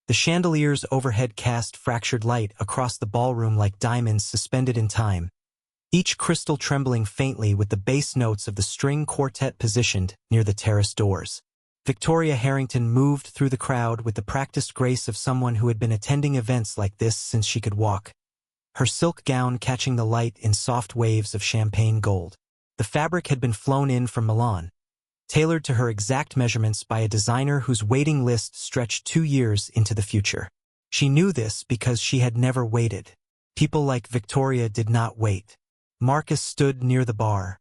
The chandeliers overhead cast fractured light across the ballroom like diamonds suspended in time, each crystal trembling faintly with the bass notes of the string quartet positioned near the terrace doors. Victoria Harrington moved through the crowd with the practiced grace of someone who had been attending events like this since she could walk, her silk gown catching the light in soft waves of champagne gold. The fabric had been flown in from Milan, tailored to her exact measurements by a designer whose waiting list stretched 2 years into the future. She knew this because she had never waited. People like Victoria did not wait. Marcus stood near the bar,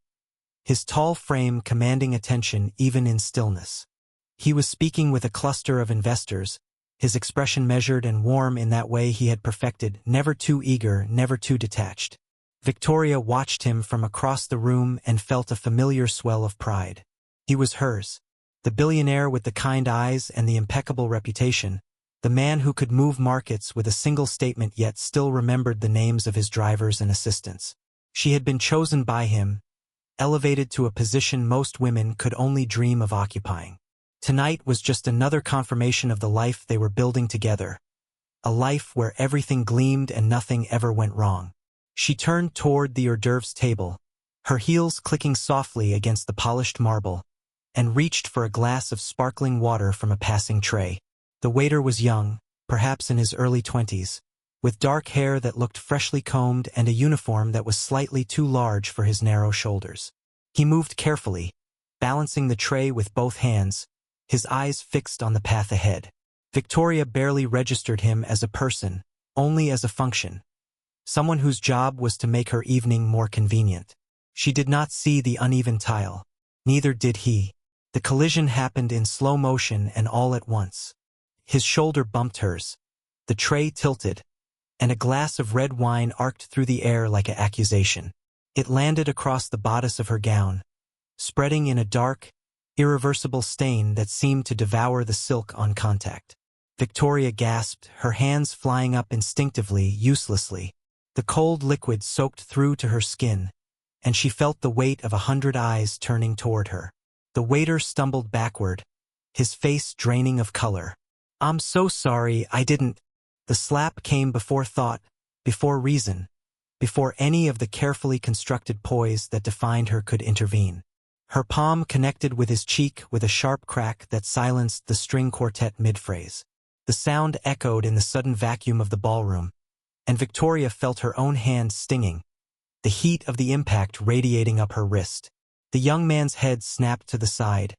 his tall frame commanding attention even in stillness. He was speaking with a cluster of investors, his expression measured and warm in that way he had perfected, never too eager, never too detached. Victoria watched him from across the room and felt a familiar swell of pride. He was hers, the billionaire with the kind eyes and the impeccable reputation, the man who could move markets with a single statement yet still remembered the names of his drivers and assistants. She had been chosen by him, elevated to a position most women could only dream of occupying. Tonight was just another confirmation of the life they were building together, a life where everything gleamed and nothing ever went wrong. She turned toward the hors d'oeuvres table, her heels clicking softly against the polished marble, and reached for a glass of sparkling water from a passing tray. The waiter was young, perhaps in his early 20s, with dark hair that looked freshly combed and a uniform that was slightly too large for his narrow shoulders. He moved carefully, balancing the tray with both hands, his eyes fixed on the path ahead. Victoria barely registered him as a person, only as a function, someone whose job was to make her evening more convenient. She did not see the uneven tile. Neither did he. The collision happened in slow motion and all at once. His shoulder bumped hers, the tray tilted, and a glass of red wine arced through the air like an accusation. It landed across the bodice of her gown, spreading in a dark, irreversible stain that seemed to devour the silk on contact. Victoria gasped, her hands flying up instinctively, uselessly. The cold liquid soaked through to her skin, and she felt the weight of 100 eyes turning toward her. The waiter stumbled backward, his face draining of color. "I'm so sorry, I didn't." The slap came before thought, before reason, before any of the carefully constructed poise that defined her could intervene. Her palm connected with his cheek with a sharp crack that silenced the string quartet mid-phrase. The sound echoed in the sudden vacuum of the ballroom, and Victoria felt her own hand stinging, the heat of the impact radiating up her wrist. The young man's head snapped to the side,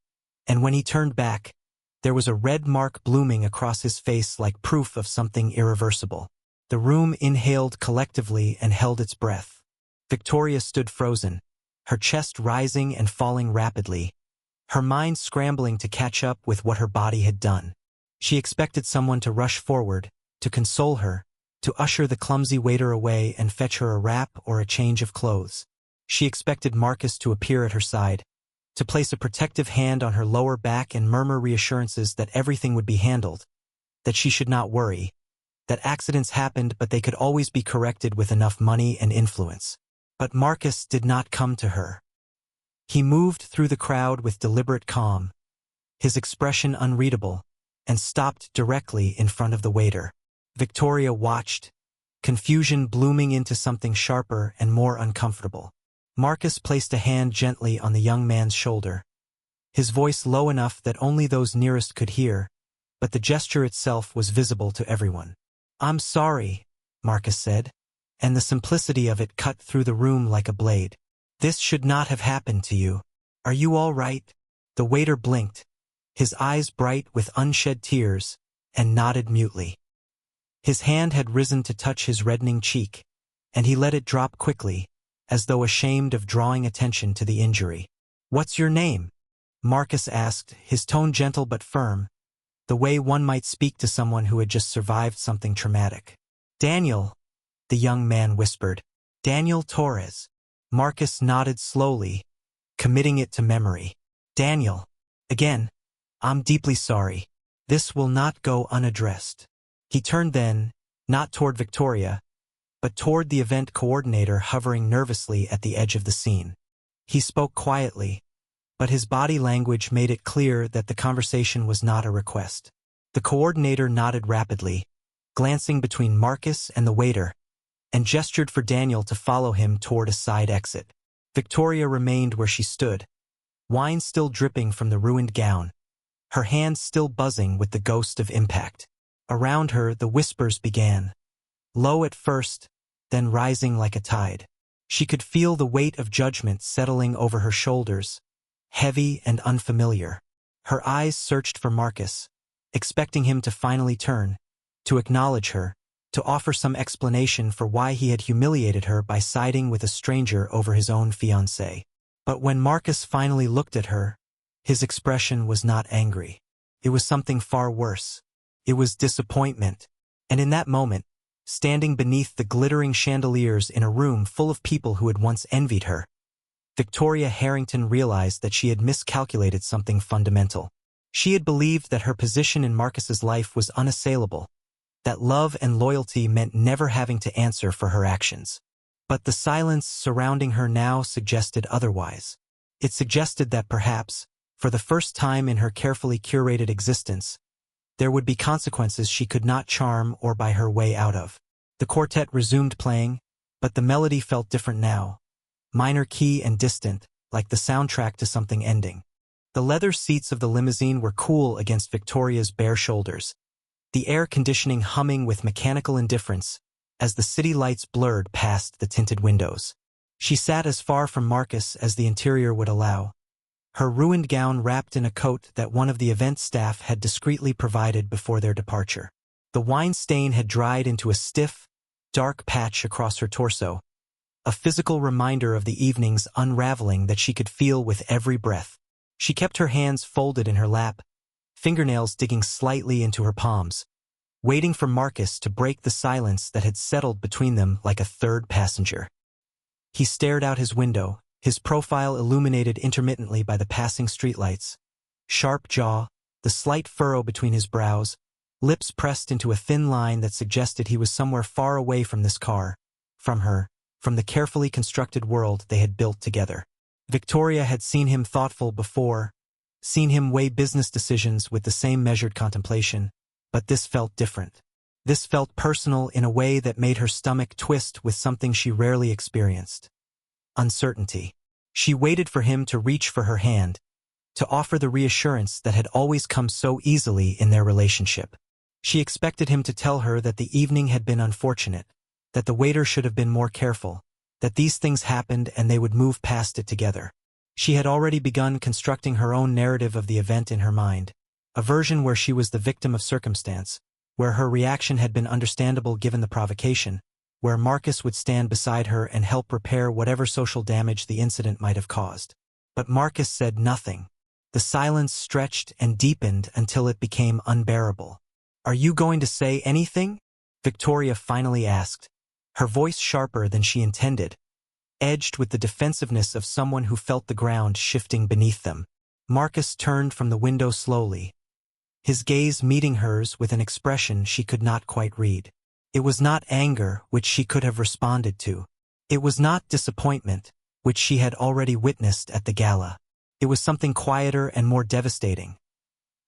and when he turned back, there was a red mark blooming across his face like proof of something irreversible. The room inhaled collectively and held its breath. Victoria stood frozen, her chest rising and falling rapidly, her mind scrambling to catch up with what her body had done. She expected someone to rush forward, to console her, to usher the clumsy waiter away and fetch her a wrap or a change of clothes. She expected Marcus to appear at her side, to place a protective hand on her lower back and murmur reassurances that everything would be handled, that she should not worry, that accidents happened but they could always be corrected with enough money and influence. But Marcus did not come to her. He moved through the crowd with deliberate calm, his expression unreadable, and stopped directly in front of the waiter. Victoria watched, confusion blooming into something sharper and more uncomfortable. Marcus placed a hand gently on the young man's shoulder, his voice low enough that only those nearest could hear, but the gesture itself was visible to everyone. "I'm sorry," Marcus said, and the simplicity of it cut through the room like a blade. "This should not have happened to you. Are you all right?" The waiter blinked, his eyes bright with unshed tears, and nodded mutely. His hand had risen to touch his reddening cheek, and he let it drop quickly, as though ashamed of drawing attention to the injury. "What's your name?" Marcus asked, his tone gentle but firm, the way one might speak to someone who had just survived something traumatic. "Daniel," the young man whispered. "Daniel Torres." Marcus nodded slowly, committing it to memory. "Daniel. Again. I'm deeply sorry. This will not go unaddressed." He turned then, not toward Victoria, but toward the event coordinator hovering nervously at the edge of the scene. He spoke quietly, but his body language made it clear that the conversation was not a request. The coordinator nodded rapidly, glancing between Marcus and the waiter, and gestured for Daniel to follow him toward a side exit. Victoria remained where she stood, wine still dripping from the ruined gown, her hands still buzzing with the ghost of impact. Around her, the whispers began, low at first, then rising like a tide. She could feel the weight of judgment settling over her shoulders, heavy and unfamiliar. Her eyes searched for Marcus, expecting him to finally turn, to acknowledge her, to offer some explanation for why he had humiliated her by siding with a stranger over his own fiancée. But when Marcus finally looked at her, his expression was not angry. It was something far worse. It was disappointment. And in that moment, standing beneath the glittering chandeliers in a room full of people who had once envied her, Victoria Harrington realized that she had miscalculated something fundamental. She had believed that her position in Marcus's life was unassailable, that love and loyalty meant never having to answer for her actions. But the silence surrounding her now suggested otherwise. It suggested that perhaps, for the first time in her carefully curated existence, there would be consequences she could not charm or buy her way out of. The quartet resumed playing, but the melody felt different now, minor key and distant, like the soundtrack to something ending. The leather seats of the limousine were cool against Victoria's bare shoulders, the air conditioning humming with mechanical indifference as the city lights blurred past the tinted windows. She sat as far from Marcus as the interior would allow, her ruined gown wrapped in a coat that one of the event staff had discreetly provided before their departure. The wine stain had dried into a stiff, dark patch across her torso, a physical reminder of the evening's unraveling that she could feel with every breath. She kept her hands folded in her lap, fingernails digging slightly into her palms, waiting for Marcus to break the silence that had settled between them like a third passenger. He stared out his window, his profile illuminated intermittently by the passing streetlights. Sharp jaw, the slight furrow between his brows, lips pressed into a thin line that suggested he was somewhere far away from this car, from her, from the carefully constructed world they had built together. Victoria had seen him thoughtful before, seen him weigh business decisions with the same measured contemplation, but this felt different. This felt personal in a way that made her stomach twist with something she rarely experienced: uncertainty. She waited for him to reach for her hand, to offer the reassurance that had always come so easily in their relationship. She expected him to tell her that the evening had been unfortunate, that the waiter should have been more careful, that these things happened and they would move past it together. She had already begun constructing her own narrative of the event in her mind, a version where she was the victim of circumstance, where her reaction had been understandable given the provocation, where Marcus would stand beside her and help repair whatever social damage the incident might have caused. But Marcus said nothing. The silence stretched and deepened until it became unbearable. "Are you going to say anything?" Victoria finally asked, her voice sharper than she intended, edged with the defensiveness of someone who felt the ground shifting beneath them. Marcus turned from the window slowly, his gaze meeting hers with an expression she could not quite read. It was not anger, which she could have responded to. It was not disappointment, which she had already witnessed at the gala. It was something quieter and more devastating,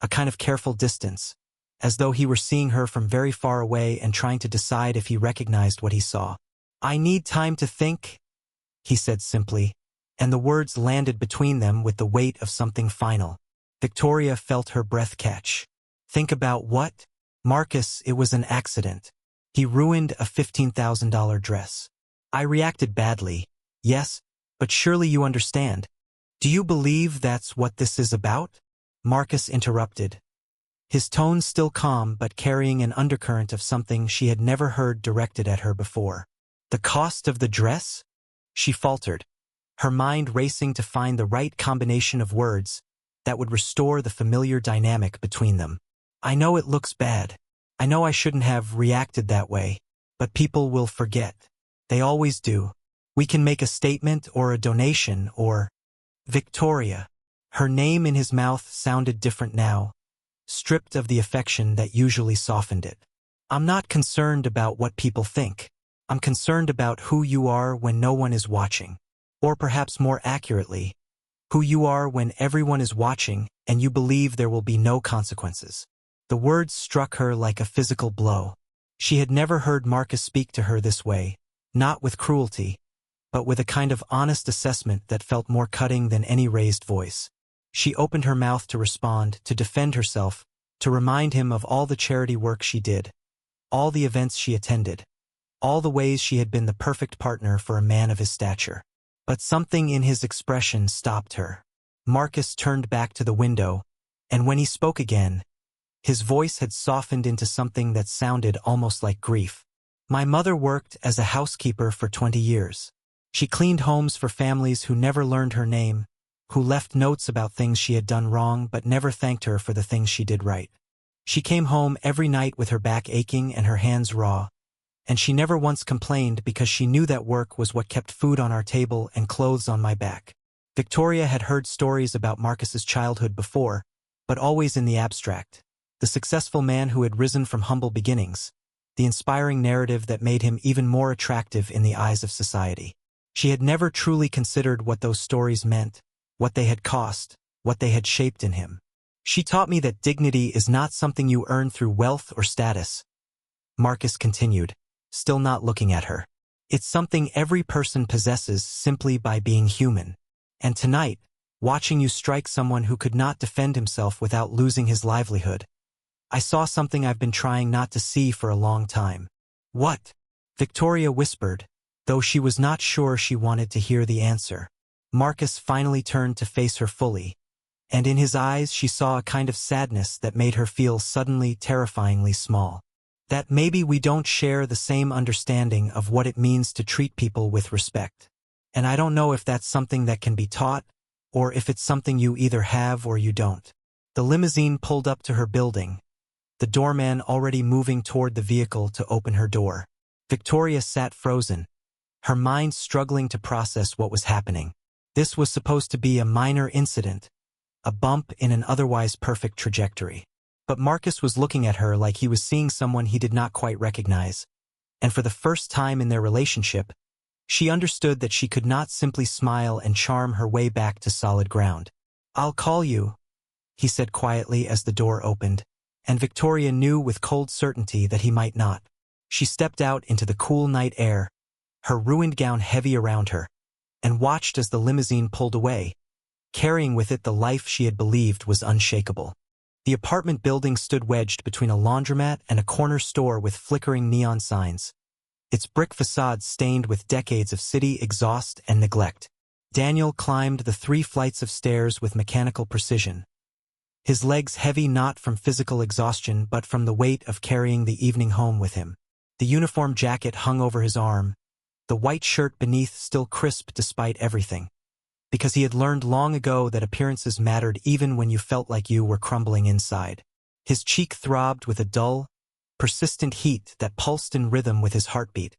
a kind of careful distance, as though he were seeing her from very far away and trying to decide if he recognized what he saw. "I need time to think," he said simply, and the words landed between them with the weight of something final. Victoria felt her breath catch. "Think about what?" "Marcus, it was an accident. He ruined a $15,000 dress. I reacted badly, yes, but surely you understand. Do you believe that's what this is about?" Marcus interrupted, his tone still calm but carrying an undercurrent of something she had never heard directed at her before. "The cost of the dress?" she faltered, her mind racing to find the right combination of words that would restore the familiar dynamic between them. "I know it looks bad. I know I shouldn't have reacted that way, but people will forget. They always do. We can make a statement or a donation or—" Victoria. Her name in his mouth sounded different now, stripped of the affection that usually softened it. "I'm not concerned about what people think. I'm concerned about who you are when no one is watching. Or perhaps more accurately, who you are when everyone is watching and you believe there will be no consequences." The words struck her like a physical blow. She had never heard Marcus speak to her this way, not with cruelty, but with a kind of honest assessment that felt more cutting than any raised voice. She opened her mouth to respond, to defend herself, to remind him of all the charity work she did, all the events she attended, all the ways she had been the perfect partner for a man of his stature. But something in his expression stopped her. Marcus turned back to the window, and when he spoke again, his voice had softened into something that sounded almost like grief. My mother worked as a housekeeper for 20 years. She cleaned homes for families who never learned her name, who left notes about things she had done wrong but never thanked her for the things she did right. She came home every night with her back aching and her hands raw, and she never once complained because she knew that work was what kept food on our table and clothes on my back. Victoria had heard stories about Marcus's childhood before, but always in the abstract. The successful man who had risen from humble beginnings, the inspiring narrative that made him even more attractive in the eyes of society. She had never truly considered what those stories meant, what they had cost, what they had shaped in him. She taught me that dignity is not something you earn through wealth or status. Marcus continued, still not looking at her. It's something every person possesses simply by being human. And tonight, watching you strike someone who could not defend himself without losing his livelihood, I saw something I've been trying not to see for a long time. What? Victoria whispered, though she was not sure she wanted to hear the answer. Marcus finally turned to face her fully, and in his eyes she saw a kind of sadness that made her feel suddenly terrifyingly small. That maybe we don't share the same understanding of what it means to treat people with respect. And I don't know if that's something that can be taught, or if it's something you either have or you don't. The limousine pulled up to her building, the doorman already moving toward the vehicle to open her door. Victoria sat frozen, her mind struggling to process what was happening. This was supposed to be a minor incident, a bump in an otherwise perfect trajectory. But Marcus was looking at her like he was seeing someone he did not quite recognize, and for the first time in their relationship, she understood that she could not simply smile and charm her way back to solid ground. "I'll call you," he said quietly as the door opened, and Victoria knew with cold certainty that he might not. She stepped out into the cool night air, her ruined gown heavy around her, and watched as the limousine pulled away, carrying with it the life she had believed was unshakable. The apartment building stood wedged between a laundromat and a corner store with flickering neon signs, its brick facade stained with decades of city exhaust and neglect. Daniel climbed the 3 flights of stairs with mechanical precision, his legs heavy not from physical exhaustion but from the weight of carrying the evening home with him. The uniform jacket hung over his arm, the white shirt beneath still crisp despite everything, because he had learned long ago that appearances mattered even when you felt like you were crumbling inside. His cheek throbbed with a dull, persistent heat that pulsed in rhythm with his heartbeat,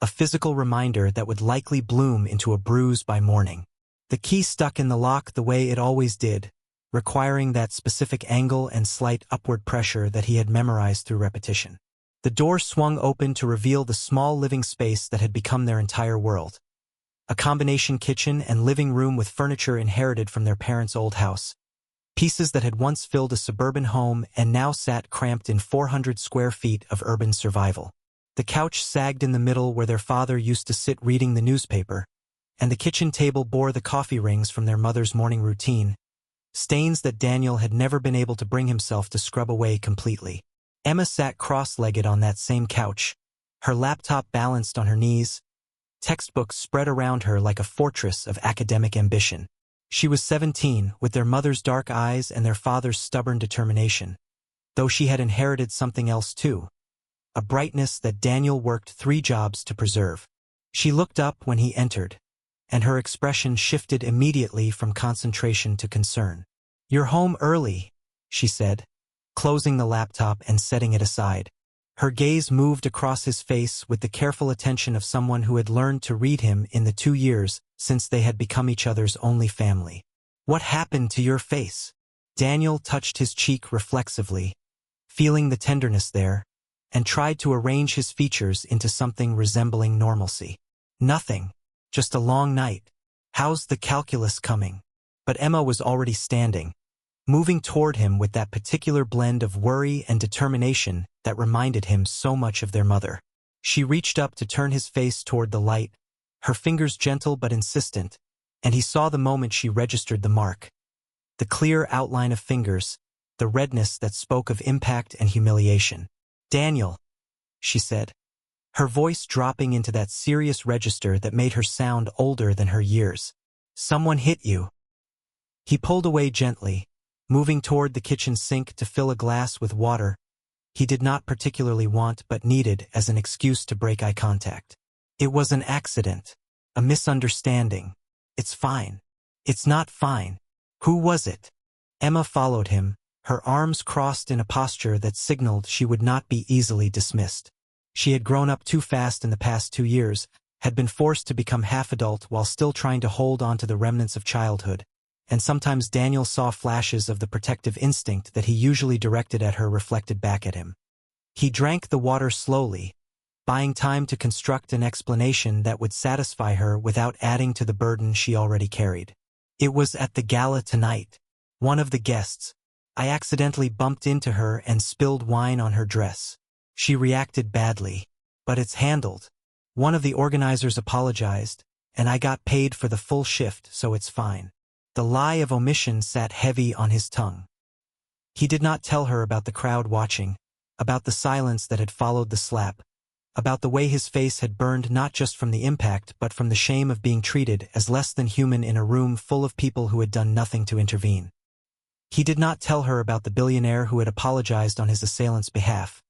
a physical reminder that would likely bloom into a bruise by morning. The key stuck in the lock the way it always did, requiring that specific angle and slight upward pressure that he had memorized through repetition. The door swung open to reveal the small living space that had become their entire world. A combination kitchen and living room with furniture inherited from their parents' old house. Pieces that had once filled a suburban home and now sat cramped in 400 square feet of urban survival. The couch sagged in the middle where their father used to sit reading the newspaper, and the kitchen table bore the coffee rings from their mother's morning routine, stains that Daniel had never been able to bring himself to scrub away completely. Emma sat cross-legged on that same couch, her laptop balanced on her knees, textbooks spread around her like a fortress of academic ambition. She was 17, with their mother's dark eyes and their father's stubborn determination, though she had inherited something else too, a brightness that Daniel worked 3 jobs to preserve. She looked up when he entered, and her expression shifted immediately from concentration to concern. "You're home early," she said, closing the laptop and setting it aside. Her gaze moved across his face with the careful attention of someone who had learned to read him in the 2 years since they had become each other's only family. "What happened to your face?" Daniel touched his cheek reflexively, feeling the tenderness there, and tried to arrange his features into something resembling normalcy. "Nothing. Just a long night. How's the calculus coming?" But Emma was already standing, moving toward him with that particular blend of worry and determination that reminded him so much of their mother. She reached up to turn his face toward the light, her fingers gentle but insistent, and he saw the moment she registered the mark. The clear outline of fingers, the redness that spoke of impact and humiliation. "Daniel," she said, her voice dropping into that serious register that made her sound older than her years. "Someone hit you." He pulled away gently, moving toward the kitchen sink to fill a glass with water he did not particularly want but needed as an excuse to break eye contact. "It was an accident. A misunderstanding. It's fine." "It's not fine." "Who was it?" Emma followed him, her arms crossed in a posture that signaled she would not be easily dismissed. She had grown up too fast in the past 2 years, had been forced to become half-adult while still trying to hold on to the remnants of childhood, and sometimes Daniel saw flashes of the protective instinct that he usually directed at her reflected back at him. He drank the water slowly, buying time to construct an explanation that would satisfy her without adding to the burden she already carried. "It was at the gala tonight. One of the guests. I accidentally bumped into her and spilled wine on her dress. She reacted badly. But it's handled. One of the organizers apologized, and I got paid for the full shift, so it's fine." The lie of omission sat heavy on his tongue. He did not tell her about the crowd watching, about the silence that had followed the slap, about the way his face had burned not just from the impact but from the shame of being treated as less than human in a room full of people who had done nothing to intervene. He did not tell her about the billionaire who had apologized on his assailant's behalf,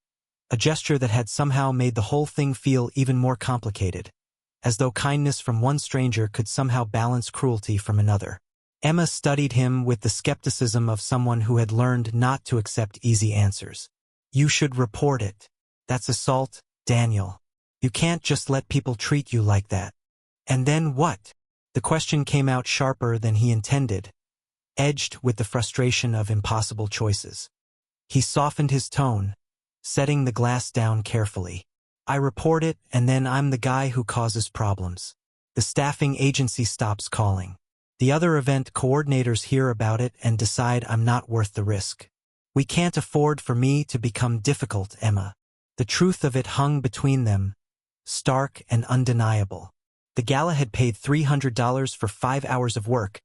a gesture that had somehow made the whole thing feel even more complicated, as though kindness from one stranger could somehow balance cruelty from another. Emma studied him with the skepticism of someone who had learned not to accept easy answers. "You should report it. That's assault, Daniel. You can't just let people treat you like that." "And then what?" The question came out sharper than he intended, edged with the frustration of impossible choices. He softened his tone, setting the glass down carefully. "I report it, and then I'm the guy who causes problems. The staffing agency stops calling. The other event coordinators hear about it and decide I'm not worth the risk. We can't afford for me to become difficult, Emma." The truth of it hung between them, stark and undeniable. The gala had paid $300 for 5 hours of work,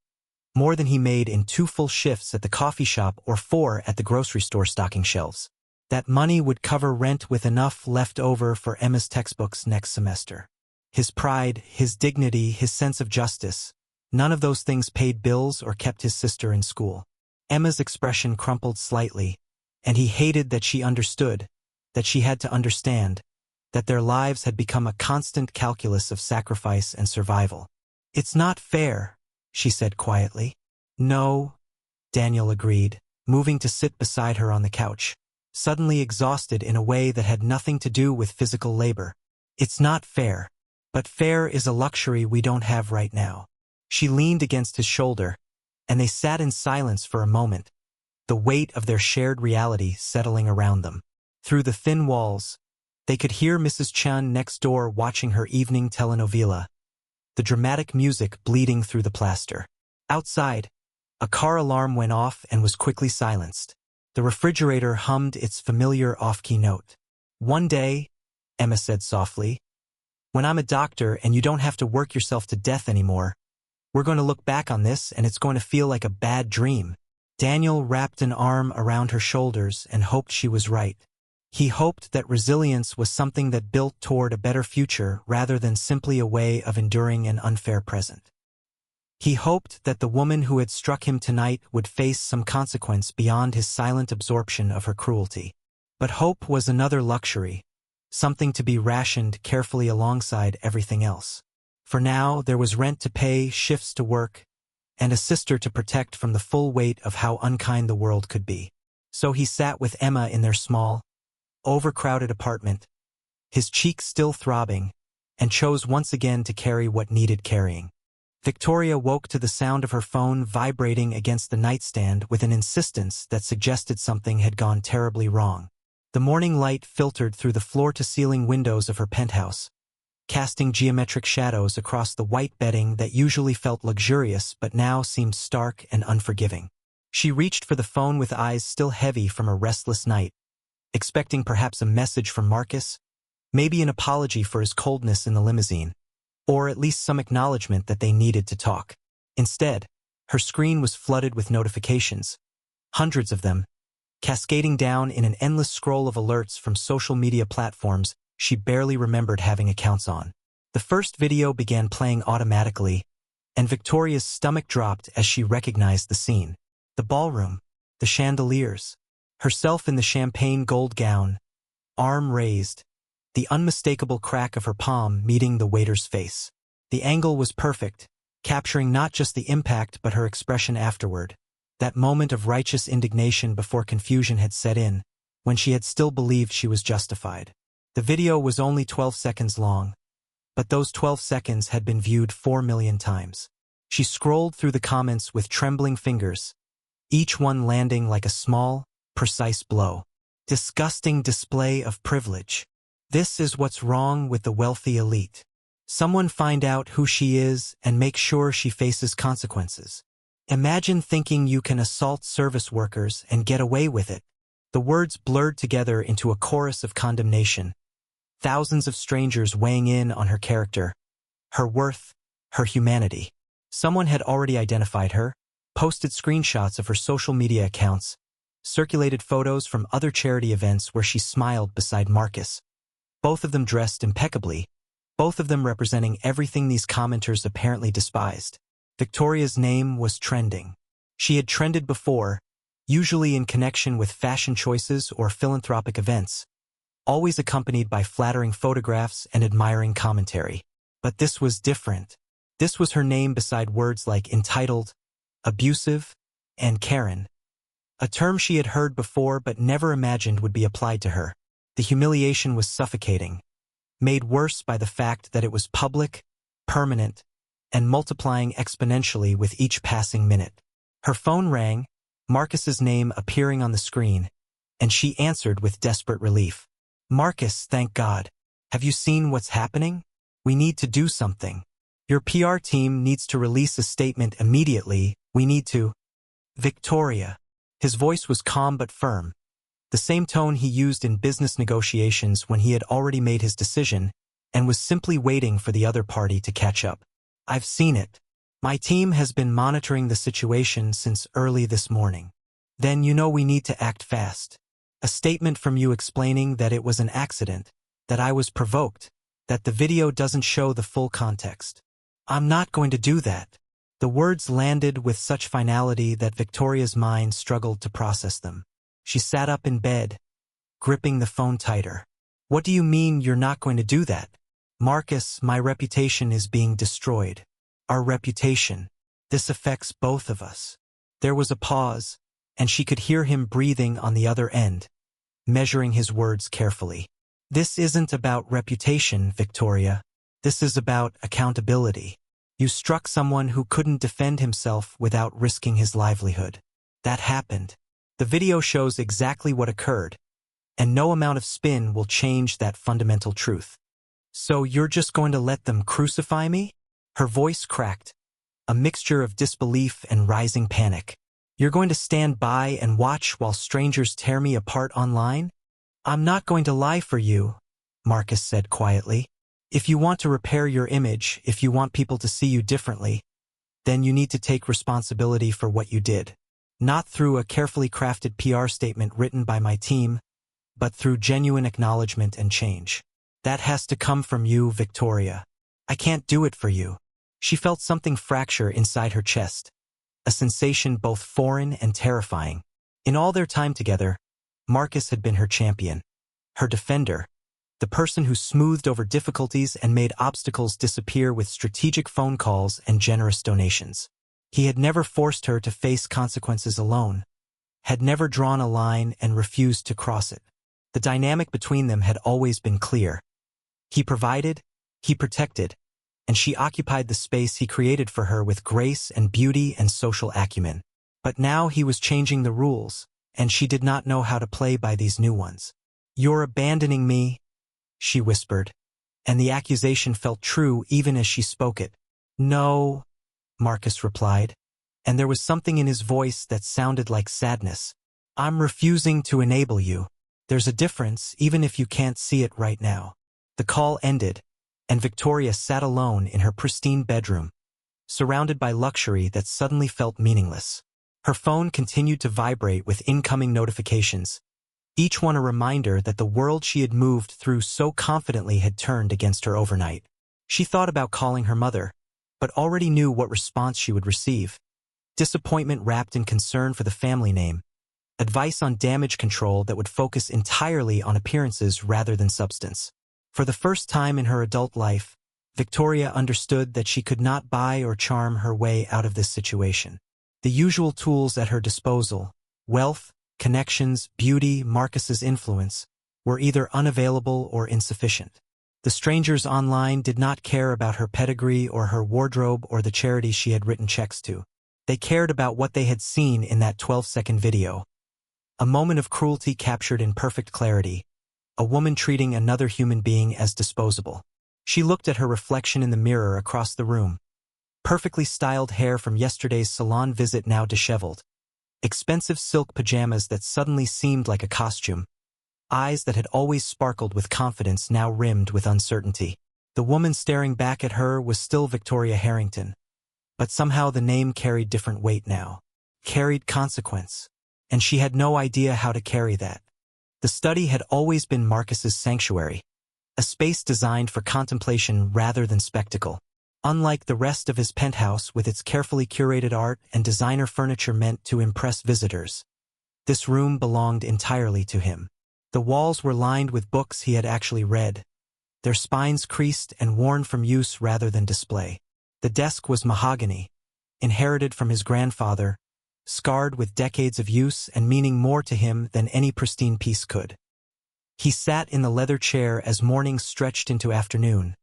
more than he made in 2 full shifts at the coffee shop or 4 at the grocery store stocking shelves. That money would cover rent with enough left over for Emma's textbooks next semester. His pride, his dignity, his sense of justice, none of those things paid bills or kept his sister in school. Emma's expression crumpled slightly, and he hated that she understood, that she had to understand, that their lives had become a constant calculus of sacrifice and survival. "It's not fair," she said quietly. "No," Daniel agreed, moving to sit beside her on the couch, suddenly exhausted in a way that had nothing to do with physical labor. "It's not fair. But fair is a luxury we don't have right now." She leaned against his shoulder, and they sat in silence for a moment, the weight of their shared reality settling around them. Through the thin walls, they could hear Mrs. Chun next door watching her evening telenovela, the dramatic music bleeding through the plaster. Outside, a car alarm went off and was quickly silenced. The refrigerator hummed its familiar off-key note. "One day," Emma said softly, "when I'm a doctor and you don't have to work yourself to death anymore, we're going to look back on this and it's going to feel like a bad dream." Daniel wrapped an arm around her shoulders and hoped she was right. He hoped that resilience was something that built toward a better future rather than simply a way of enduring an unfair present. He hoped that the woman who had struck him tonight would face some consequence beyond his silent absorption of her cruelty. But hope was another luxury, something to be rationed carefully alongside everything else. For now, there was rent to pay, shifts to work, and a sister to protect from the full weight of how unkind the world could be. So he sat with Emma in their small, overcrowded apartment, his cheeks still throbbing, and chose once again to carry what needed carrying. Victoria woke to the sound of her phone vibrating against the nightstand with an insistence that suggested something had gone terribly wrong. The morning light filtered through the floor-to-ceiling windows of her penthouse, casting geometric shadows across the white bedding that usually felt luxurious but now seemed stark and unforgiving. She reached for the phone with eyes still heavy from a restless night, expecting perhaps a message from Marcus, maybe an apology for his coldness in the limousine, or at least some acknowledgement that they needed to talk. Instead, her screen was flooded with notifications, hundreds of them, cascading down in an endless scroll of alerts from social media platforms she barely remembered having accounts on. The first video began playing automatically, and Victoria's stomach dropped as she recognized the scene. The ballroom, the chandeliers, herself in the champagne gold gown, arm raised, the unmistakable crack of her palm meeting the waiter's face. The angle was perfect, capturing not just the impact but her expression afterward, that moment of righteous indignation before confusion had set in, when she had still believed she was justified. The video was only 12 seconds long, but those 12 seconds had been viewed 4 million times. She scrolled through the comments with trembling fingers, each one landing like a small, precise blow. Disgusting display of privilege. This is what's wrong with the wealthy elite. Someone find out who she is and make sure she faces consequences. Imagine thinking you can assault service workers and get away with it. The words blurred together into a chorus of condemnation. Thousands of strangers weighing in on her character, her worth, her humanity. Someone had already identified her, posted screenshots of her social media accounts, circulated photos from other charity events where she smiled beside Marcus. Both of them dressed impeccably, both of them representing everything these commenters apparently despised. Victoria's name was trending. She had trended before, usually in connection with fashion choices or philanthropic events, always accompanied by flattering photographs and admiring commentary. But this was different. This was her name beside words like entitled, abusive, and Karen. A term she had heard before but never imagined would be applied to her. The humiliation was suffocating, made worse by the fact that it was public, permanent, and multiplying exponentially with each passing minute. Her phone rang, Marcus's name appearing on the screen, and she answered with desperate relief. Marcus, thank God. Have you seen what's happening? We need to do something. Your PR team needs to release a statement immediately. We need to. Victoria. His voice was calm but firm, the same tone he used in business negotiations when he had already made his decision and was simply waiting for the other party to catch up. I've seen it. My team has been monitoring the situation since early this morning. Then you know we need to act fast. A statement from you explaining that it was an accident, that I was provoked, that the video doesn't show the full context. I'm not going to do that. The words landed with such finality that Victoria's mind struggled to process them. She sat up in bed, gripping the phone tighter. What do you mean you're not going to do that? Marcus, my reputation is being destroyed. Our reputation. This affects both of us. There was a pause, and she could hear him breathing on the other end, measuring his words carefully. This isn't about reputation, Victoria. This is about accountability. You struck someone who couldn't defend himself without risking his livelihood. That happened. The video shows exactly what occurred, and no amount of spin will change that fundamental truth. So you're just going to let them crucify me? Her voice cracked, a mixture of disbelief and rising panic. You're going to stand by and watch while strangers tear me apart online? I'm not going to lie for you, Marcus said quietly. If you want to repair your image, if you want people to see you differently, then you need to take responsibility for what you did. Not through a carefully crafted PR statement written by my team, but through genuine acknowledgement and change. That has to come from you, Victoria. I can't do it for you. She felt something fracture inside her chest, a sensation both foreign and terrifying. In all their time together, Marcus had been her champion, her defender, the person who smoothed over difficulties and made obstacles disappear with strategic phone calls and generous donations. He had never forced her to face consequences alone, had never drawn a line and refused to cross it. The dynamic between them had always been clear. He provided, he protected, and she occupied the space he created for her with grace and beauty and social acumen. But now he was changing the rules, and she did not know how to play by these new ones. You're abandoning me, she whispered, and the accusation felt true even as she spoke it. No, Marcus replied. and there was something in his voice that sounded like sadness. "I'm refusing to enable you. There's a difference, even if you can't see it right now." The call ended, and Victoria sat alone in her pristine bedroom, surrounded by luxury that suddenly felt meaningless. Her phone continued to vibrate with incoming notifications, each one a reminder that the world she had moved through so confidently had turned against her overnight. She thought about calling her mother, but already knew what response she would receive. Disappointment wrapped in concern for the family name, advice on damage control that would focus entirely on appearances rather than substance. For the first time in her adult life, Victoria understood that she could not buy or charm her way out of this situation. The usual tools at her disposal, wealth, connections, beauty, Marcus's influence, were either unavailable or insufficient. The strangers online did not care about her pedigree or her wardrobe or the charities she had written checks to. They cared about what they had seen in that 12-second video. A moment of cruelty captured in perfect clarity, a woman treating another human being as disposable. She looked at her reflection in the mirror across the room. Perfectly styled hair from yesterday's salon visit now disheveled. Expensive silk pajamas that suddenly seemed like a costume. Eyes that had always sparkled with confidence now rimmed with uncertainty. The woman staring back at her was still Victoria Harrington. But somehow the name carried different weight now. Carried consequence. And she had no idea how to carry that. The study had always been Marcus's sanctuary. A space designed for contemplation rather than spectacle. Unlike the rest of his penthouse with its carefully curated art and designer furniture meant to impress visitors, this room belonged entirely to him. The walls were lined with books he had actually read, their spines creased and worn from use rather than display. The desk was mahogany, inherited from his grandfather, scarred with decades of use and meaning more to him than any pristine piece could. He sat in the leather chair as morning stretched into afternoon,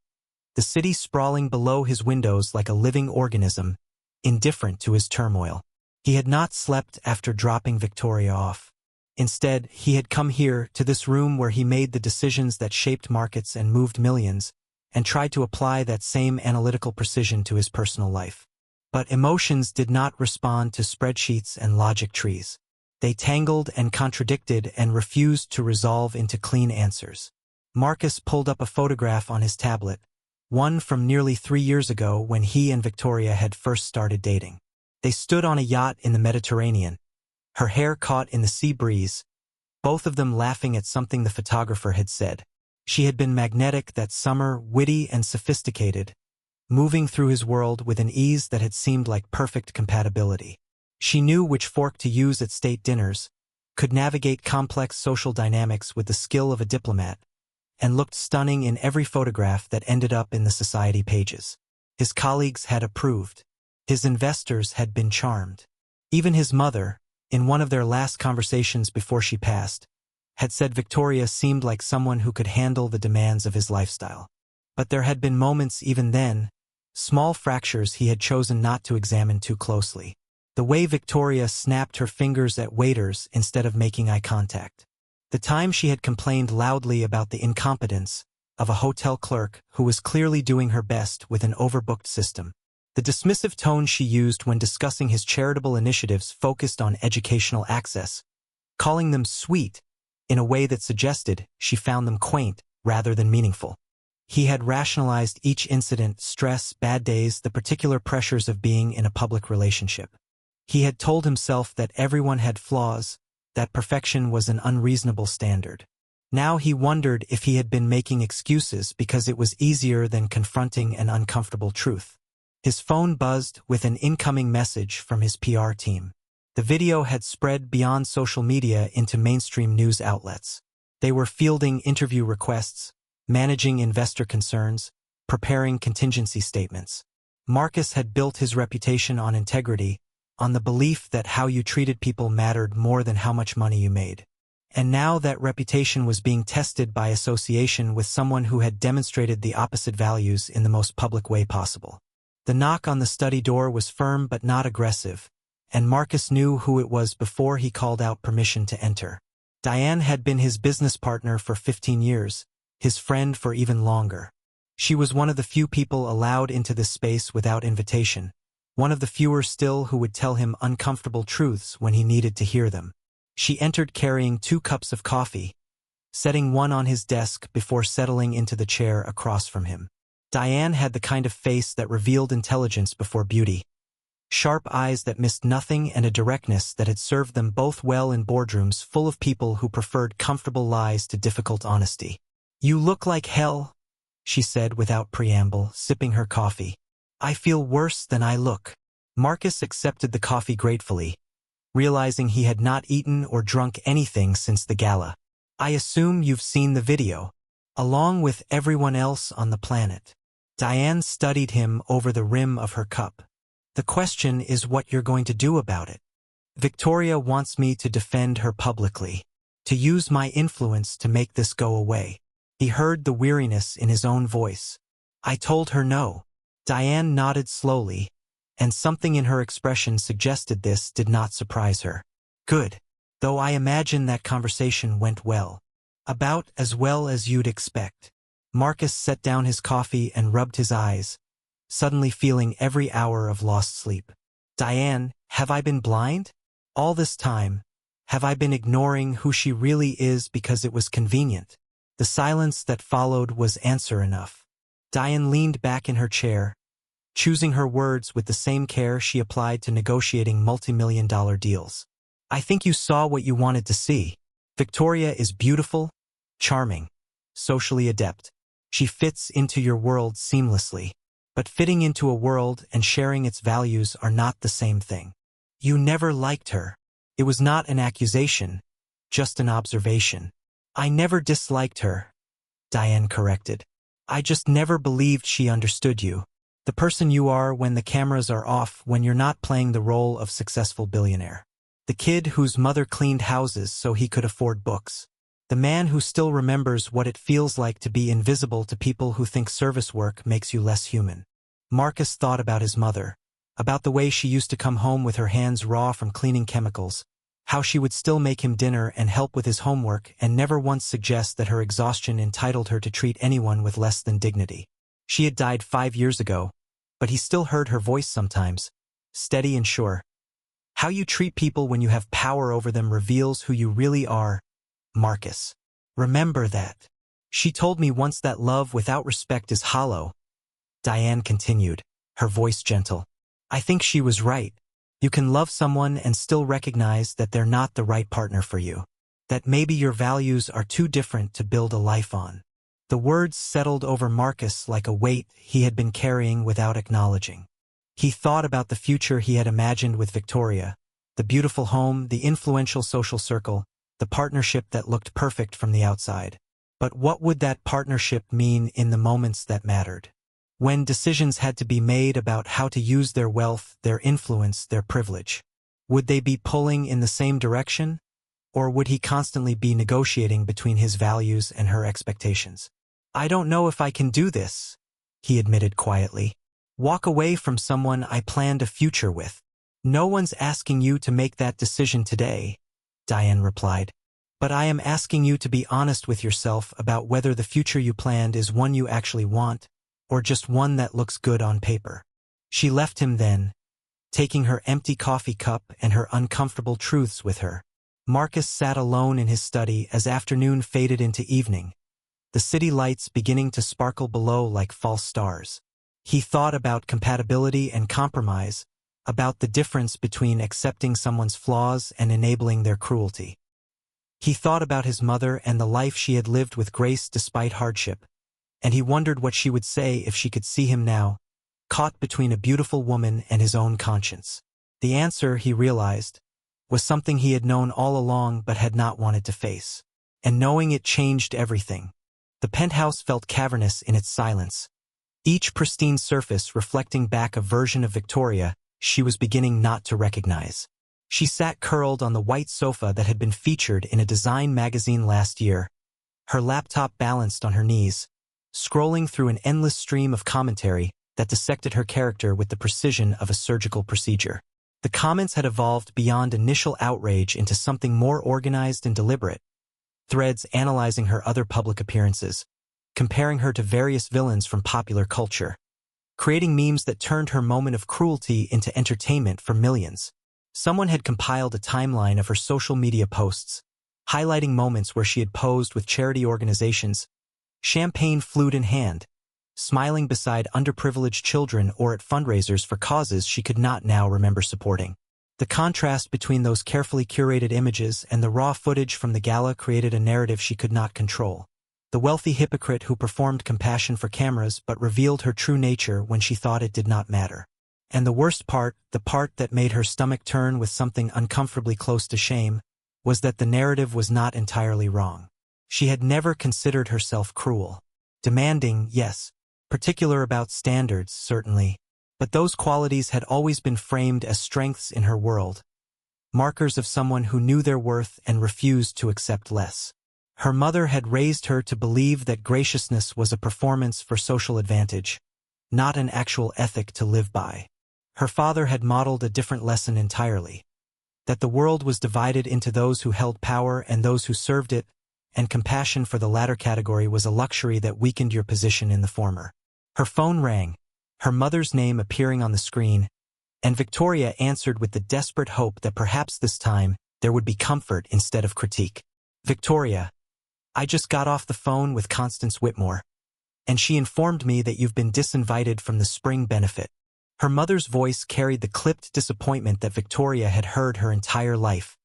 the city sprawling below his windows like a living organism, indifferent to his turmoil. He had not slept after dropping Victoria off. Instead, he had come here, to this room where he made the decisions that shaped markets and moved millions, and tried to apply that same analytical precision to his personal life. But emotions did not respond to spreadsheets and logic trees. They tangled and contradicted and refused to resolve into clean answers. Marcus pulled up a photograph on his tablet, one from nearly 3 years ago when he and Victoria had first started dating. They stood on a yacht in the Mediterranean, her hair caught in the sea breeze, both of them laughing at something the photographer had said. She had been magnetic that summer, witty and sophisticated, moving through his world with an ease that had seemed like perfect compatibility. She knew which fork to use at state dinners, could navigate complex social dynamics with the skill of a diplomat, and looked stunning in every photograph that ended up in the society pages. His colleagues had approved. His investors had been charmed. Even his mother, in one of their last conversations before she passed, had said Victoria seemed like someone who could handle the demands of his lifestyle. But there had been moments even then, small fractures he had chosen not to examine too closely. The way Victoria snapped her fingers at waiters instead of making eye contact. The time she had complained loudly about the incompetence of a hotel clerk who was clearly doing her best with an overbooked system. The dismissive tone she used when discussing his charitable initiatives focused on educational access, calling them sweet in a way that suggested she found them quaint rather than meaningful. He had rationalized each incident, stress, bad days, the particular pressures of being in a public relationship. He had told himself that everyone had flaws, that perfection was an unreasonable standard. Now he wondered if he had been making excuses because it was easier than confronting an uncomfortable truth. His phone buzzed with an incoming message from his PR team. The video had spread beyond social media into mainstream news outlets. They were fielding interview requests, managing investor concerns, preparing contingency statements. Marcus had built his reputation on integrity, on the belief that how you treated people mattered more than how much money you made. And now that reputation was being tested by association with someone who had demonstrated the opposite values in the most public way possible. The knock on the study door was firm but not aggressive, and Marcus knew who it was before he called out permission to enter. Diane had been his business partner for 15 years, his friend for even longer. She was one of the few people allowed into this space without invitation, one of the fewer still who would tell him uncomfortable truths when he needed to hear them. She entered carrying 2 cups of coffee, setting one on his desk before settling into the chair across from him. Diane had the kind of face that revealed intelligence before beauty. Sharp eyes that missed nothing and a directness that had served them both well in boardrooms full of people who preferred comfortable lies to difficult honesty. "You look like hell," she said without preamble, sipping her coffee. "I feel worse than I look." Marcus accepted the coffee gratefully, realizing he had not eaten or drunk anything since the gala. "I assume you've seen the video, along with everyone else on the planet." Diane studied him over the rim of her cup. "The question is what you're going to do about it." "Victoria wants me to defend her publicly, to use my influence to make this go away." He heard the weariness in his own voice. "I told her no." Diane nodded slowly, and something in her expression suggested this did not surprise her. "Good. Though I imagine that conversation went well. About as well as you'd expect." Marcus set down his coffee and rubbed his eyes, suddenly feeling every hour of lost sleep. "Diane, have I been blind? All this time, have I been ignoring who she really is because it was convenient?" The silence that followed was answer enough. Diane leaned back in her chair, choosing her words with the same care she applied to negotiating multi-million-dollar deals. "I think you saw what you wanted to see. Victoria is beautiful, charming, socially adept. She fits into your world seamlessly. But fitting into a world and sharing its values are not the same thing. You never liked her." It was not an accusation, just an observation. "I never disliked her," Diane corrected. "I just never believed she understood you. The person you are when the cameras are off, when you're not playing the role of successful billionaire. The kid whose mother cleaned houses so he could afford books. The man who still remembers what it feels like to be invisible to people who think service work makes you less human." Marcus thought about his mother, about the way she used to come home with her hands raw from cleaning chemicals, how she would still make him dinner and help with his homework and never once suggest that her exhaustion entitled her to treat anyone with less than dignity. She had died 5 years ago, but he still heard her voice sometimes, steady and sure. "How you treat people when you have power over them reveals who you really are, Marcus. Remember that. She told me once that love without respect is hollow." Diane continued, her voice gentle. "I think she was right. You can love someone and still recognize that they're not the right partner for you. That maybe your values are too different to build a life on." The words settled over Marcus like a weight he had been carrying without acknowledging. He thought about the future he had imagined with Victoria, the beautiful home, the influential social circle, the partnership that looked perfect from the outside. But what would that partnership mean in the moments that mattered? When decisions had to be made about how to use their wealth, their influence, their privilege? Would they be pulling in the same direction? Or would he constantly be negotiating between his values and her expectations? "I don't know if I can do this," he admitted quietly. "Walk away from someone I planned a future with." "No one's asking you to make that decision today," Diane replied. "But I am asking you to be honest with yourself about whether the future you planned is one you actually want, or just one that looks good on paper." She left him then, taking her empty coffee cup and her uncomfortable truths with her. Marcus sat alone in his study as afternoon faded into evening, the city lights beginning to sparkle below like false stars. He thought about compatibility and compromise, about the difference between accepting someone's flaws and enabling their cruelty. He thought about his mother and the life she had lived with grace despite hardship, and he wondered what she would say if she could see him now, caught between a beautiful woman and his own conscience. The answer, he realized, was something he had known all along but had not wanted to face. And knowing it changed everything. The penthouse felt cavernous in its silence, each pristine surface reflecting back a version of Victoria she was beginning not to recognize. She sat curled on the white sofa that had been featured in a design magazine last year, her laptop balanced on her knees, scrolling through an endless stream of commentary that dissected her character with the precision of a surgical procedure. The comments had evolved beyond initial outrage into something more organized and deliberate, threads analyzing her other public appearances, comparing her to various villains from popular culture, creating memes that turned her moment of cruelty into entertainment for millions. Someone had compiled a timeline of her social media posts, highlighting moments where she had posed with charity organizations, champagne flute in hand, smiling beside underprivileged children or at fundraisers for causes she could not now remember supporting. The contrast between those carefully curated images and the raw footage from the gala created a narrative she could not control. The wealthy hypocrite who performed compassion for cameras but revealed her true nature when she thought it did not matter. And the worst part, the part that made her stomach turn with something uncomfortably close to shame, was that the narrative was not entirely wrong. She had never considered herself cruel. Demanding, yes. Particular about standards, certainly. But those qualities had always been framed as strengths in her world, markers of someone who knew their worth and refused to accept less. Her mother had raised her to believe that graciousness was a performance for social advantage, not an actual ethic to live by. Her father had modeled a different lesson entirely, that the world was divided into those who held power and those who served it, and compassion for the latter category was a luxury that weakened your position in the former. Her phone rang, her mother's name appearing on the screen, and Victoria answered with the desperate hope that perhaps this time there would be comfort instead of critique. "Victoria, I just got off the phone with Constance Whitmore, and she informed me that you've been disinvited from the spring benefit." Her mother's voice carried the clipped disappointment that Victoria had heard her entire life,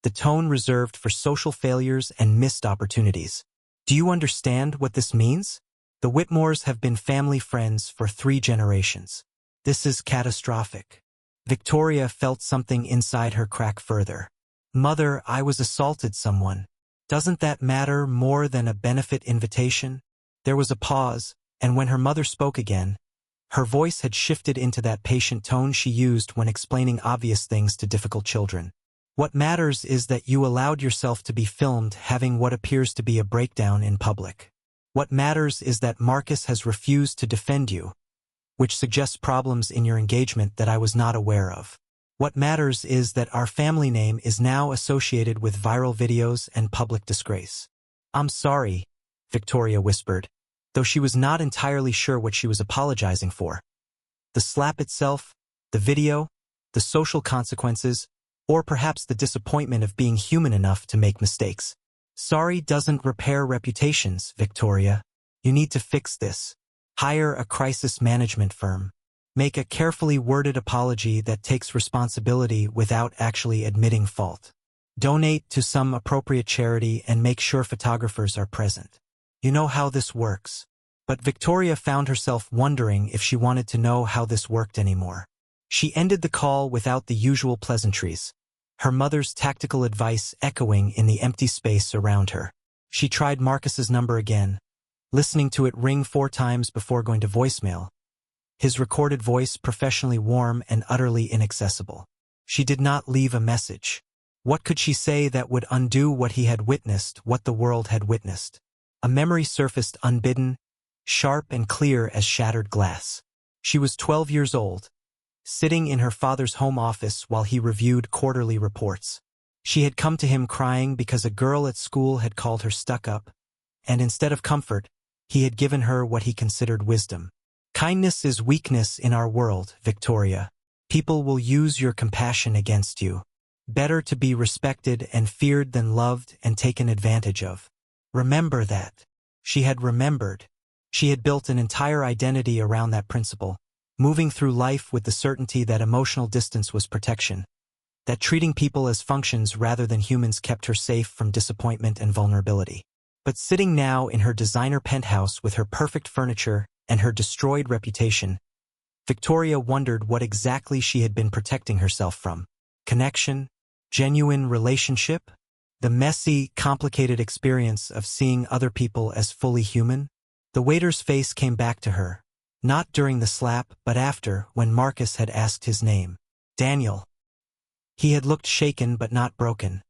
the tone reserved for social failures and missed opportunities. "Do you understand what this means? The Whitmores have been family friends for 3 generations. This is catastrophic." Victoria felt something inside her crack further. "Mother, I was assaulted someone. Doesn't that matter more than a benefit invitation?" There was a pause, and when her mother spoke again, her voice had shifted into that patient tone she used when explaining obvious things to difficult children. "What matters is that you allowed yourself to be filmed having what appears to be a breakdown in public. What matters is that Marcus has refused to defend you, which suggests problems in your engagement that I was not aware of. What matters is that our family name is now associated with viral videos and public disgrace." "I'm sorry," Victoria whispered, though she was not entirely sure what she was apologizing for. The slap itself, the video, the social consequences, or perhaps the disappointment of being human enough to make mistakes. "Sorry doesn't repair reputations, Victoria. You need to fix this. Hire a crisis management firm. Make a carefully worded apology that takes responsibility without actually admitting fault. Donate to some appropriate charity and make sure photographers are present. You know how this works." But Victoria found herself wondering if she wanted to know how this worked anymore. She ended the call without the usual pleasantries, her mother's tactical advice echoing in the empty space around her. She tried Marcus's number again, listening to it ring 4 times before going to voicemail, his recorded voice professionally warm and utterly inaccessible. She did not leave a message. What could she say that would undo what he had witnessed, what the world had witnessed? A memory surfaced unbidden, sharp and clear as shattered glass. She was 12 years old, sitting in her father's home office while he reviewed quarterly reports. She had come to him crying because a girl at school had called her stuck-up, and instead of comfort, he had given her what he considered wisdom. "Kindness is weakness in our world, Victoria. People will use your compassion against you. Better to be respected and feared than loved and taken advantage of. Remember that." She had remembered. She had built an entire identity around that principle, moving through life with the certainty that emotional distance was protection, that treating people as functions rather than humans kept her safe from disappointment and vulnerability. But sitting now in her designer penthouse with her perfect furniture and her destroyed reputation, Victoria wondered what exactly she had been protecting herself from. Connection? Genuine relationship? The messy, complicated experience of seeing other people as fully human? The waiter's face came back to her, not during the slap but after, when Marcus had asked his name. Daniel. He had looked shaken but not broken,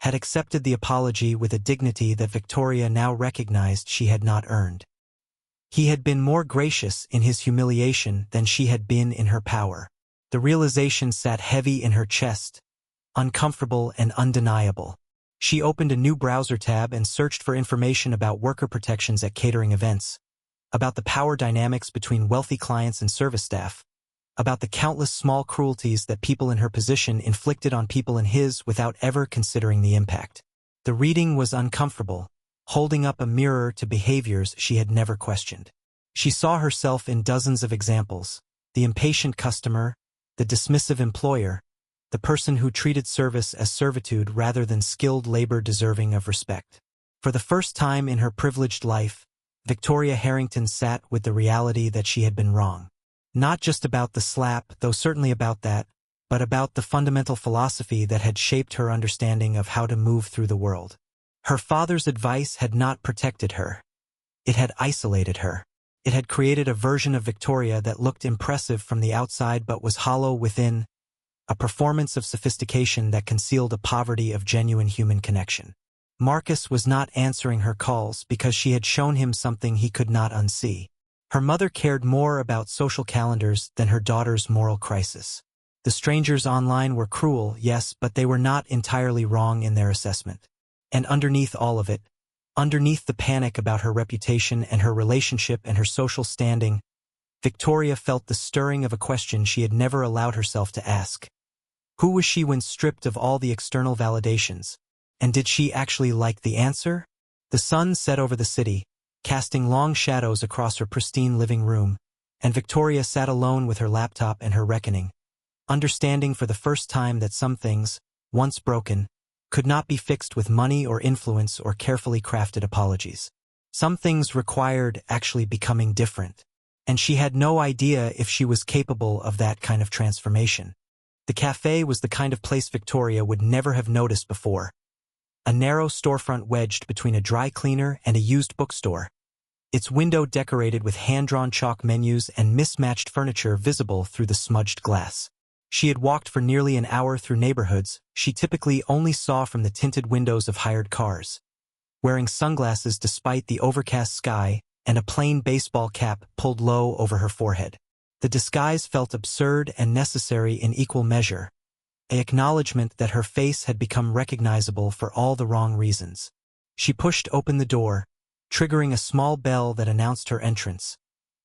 had accepted the apology with a dignity that Victoria now recognized she had not earned. He had been more gracious in his humiliation than she had been in her power. The realization sat heavy in her chest, uncomfortable and undeniable. She opened a new browser tab and searched for information about worker protections at catering events, about the power dynamics between wealthy clients and service staff, about the countless small cruelties that people in her position inflicted on people in his without ever considering the impact. The reading was uncomfortable, holding up a mirror to behaviors she had never questioned. She saw herself in dozens of examples: the impatient customer, the dismissive employer, the person who treated service as servitude rather than skilled labor deserving of respect. For the first time in her privileged life, Victoria Harrington sat with the reality that she had been wrong. Not just about the slap, though certainly about that, but about the fundamental philosophy that had shaped her understanding of how to move through the world. Her father's advice had not protected her. It had isolated her. It had created a version of Victoria that looked impressive from the outside but was hollow within, a performance of sophistication that concealed a poverty of genuine human connection. Marcus was not answering her calls because she had shown him something he could not unsee. Her mother cared more about social calendars than her daughter's moral crisis. The strangers online were cruel, yes, but they were not entirely wrong in their assessment. And underneath all of it, underneath the panic about her reputation and her relationship and her social standing, Victoria felt the stirring of a question she had never allowed herself to ask. Who was she when stripped of all the external validations? And did she actually like the answer? The sun set over the city, casting long shadows across her pristine living room, and Victoria sat alone with her laptop and her reckoning, understanding for the first time that some things, once broken, could not be fixed with money or influence or carefully crafted apologies. Some things required actually becoming different, and she had no idea if she was capable of that kind of transformation. The cafe was the kind of place Victoria would never have noticed before. A narrow storefront wedged between a dry cleaner and a used bookstore, its window decorated with hand-drawn chalk menus and mismatched furniture visible through the smudged glass. She had walked for nearly an hour through neighborhoods she typically only saw from the tinted windows of hired cars. Wearing sunglasses despite the overcast sky and a plain baseball cap pulled low over her forehead. The disguise felt absurd and necessary in equal measure, an acknowledgement that her face had become recognizable for all the wrong reasons. She pushed open the door, triggering a small bell that announced her entrance,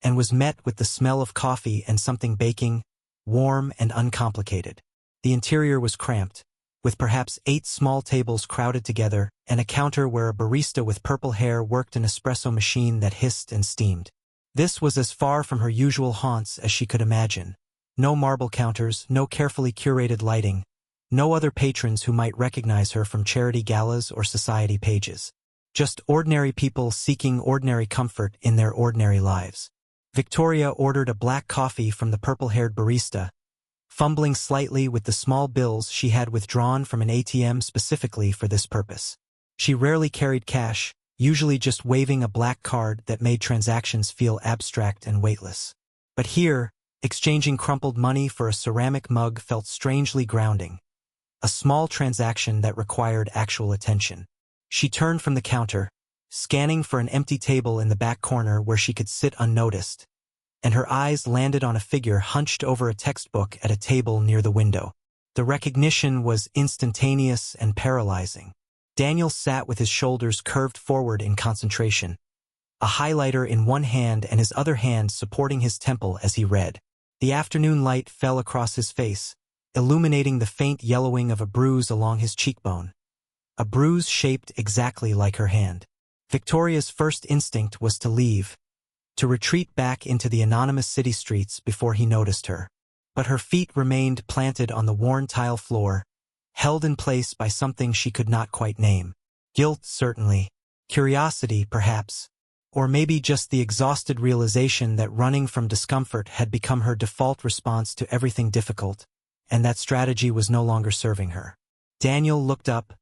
and was met with the smell of coffee and something baking, warm and uncomplicated. The interior was cramped, with perhaps 8 small tables crowded together and a counter where a barista with purple hair worked an espresso machine that hissed and steamed. This was as far from her usual haunts as she could imagine. No marble counters, no carefully curated lighting, no other patrons who might recognize her from charity galas or society pages. Just ordinary people seeking ordinary comfort in their ordinary lives. Victoria ordered a black coffee from the purple-haired barista, fumbling slightly with the small bills she had withdrawn from an ATM specifically for this purpose. She rarely carried cash, usually just waving a black card that made transactions feel abstract and weightless. But here, exchanging crumpled money for a ceramic mug felt strangely grounding, a small transaction that required actual attention. She turned from the counter, scanning for an empty table in the back corner where she could sit unnoticed, and her eyes landed on a figure hunched over a textbook at a table near the window. The recognition was instantaneous and paralyzing. Daniel sat with his shoulders curved forward in concentration, a highlighter in one hand and his other hand supporting his temple as he read. The afternoon light fell across his face, illuminating the faint yellowing of a bruise along his cheekbone. A bruise shaped exactly like her hand. Victoria's first instinct was to leave, to retreat back into the anonymous city streets before he noticed her. But her feet remained planted on the worn tile floor, held in place by something she could not quite name. Guilt, certainly. Curiosity, perhaps. Or maybe just the exhausted realization that running from discomfort had become her default response to everything difficult, and that strategy was no longer serving her. Daniel looked up,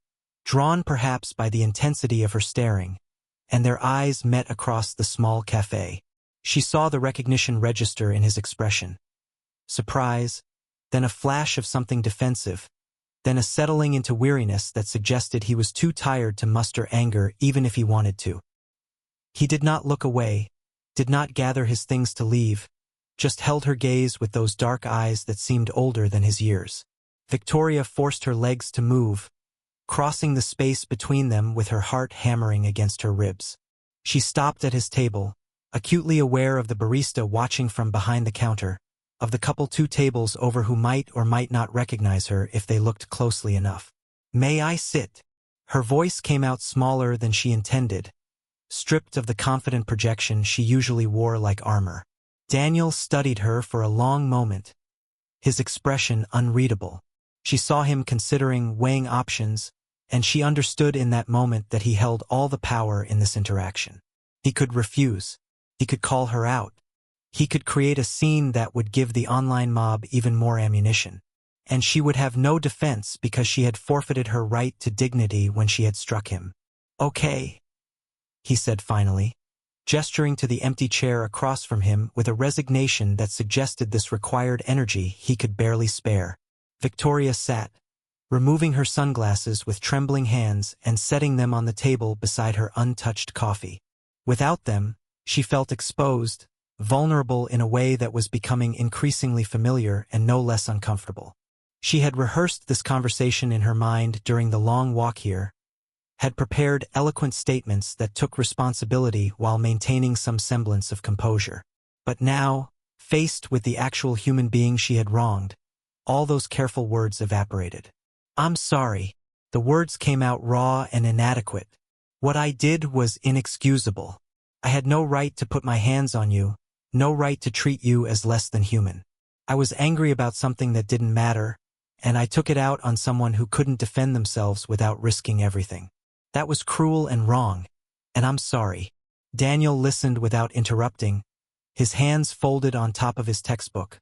drawn perhaps by the intensity of her staring, and their eyes met across the small cafe. She saw the recognition register in his expression. Surprise, then a flash of something defensive, then a settling into weariness that suggested he was too tired to muster anger even if he wanted to. He did not look away, did not gather his things to leave, just held her gaze with those dark eyes that seemed older than his years. Victoria forced her legs to move, crossing the space between them with her heart hammering against her ribs. She stopped at his table, acutely aware of the barista watching from behind the counter, of the couple 2 tables over who might or might not recognize her if they looked closely enough. "May I sit?" Her voice came out smaller than she intended, stripped of the confident projection she usually wore like armor. Daniel studied her for a long moment, his expression unreadable. She saw him considering, weighing options, and she understood in that moment that he held all the power in this interaction. He could refuse. He could call her out. He could create a scene that would give the online mob even more ammunition. And she would have no defense because she had forfeited her right to dignity when she had struck him. "Okay," he said finally, gesturing to the empty chair across from him with a resignation that suggested this required energy he could barely spare. Victoria sat, removing her sunglasses with trembling hands and setting them on the table beside her untouched coffee. Without them, she felt exposed, vulnerable in a way that was becoming increasingly familiar and no less uncomfortable. She had rehearsed this conversation in her mind during the long walk here, had prepared eloquent statements that took responsibility while maintaining some semblance of composure. But now, faced with the actual human being she had wronged, all those careful words evaporated. "I'm sorry." The words came out raw and inadequate. "What I did was inexcusable. I had no right to put my hands on you, no right to treat you as less than human. I was angry about something that didn't matter, and I took it out on someone who couldn't defend themselves without risking everything. That was cruel and wrong, and I'm sorry." Daniel listened without interrupting, his hands folded on top of his textbook.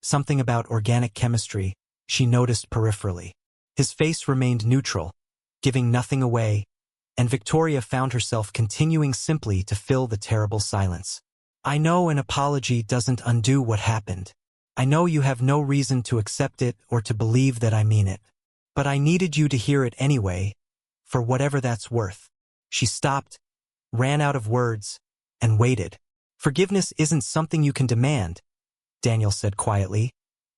Something about organic chemistry, she noticed peripherally. His face remained neutral, giving nothing away, and Victoria found herself continuing simply to fill the terrible silence. "I know an apology doesn't undo what happened. I know you have no reason to accept it or to believe that I mean it. But I needed you to hear it anyway, for whatever that's worth." She stopped, ran out of words, and waited. "Forgiveness isn't something you can demand," Daniel said quietly,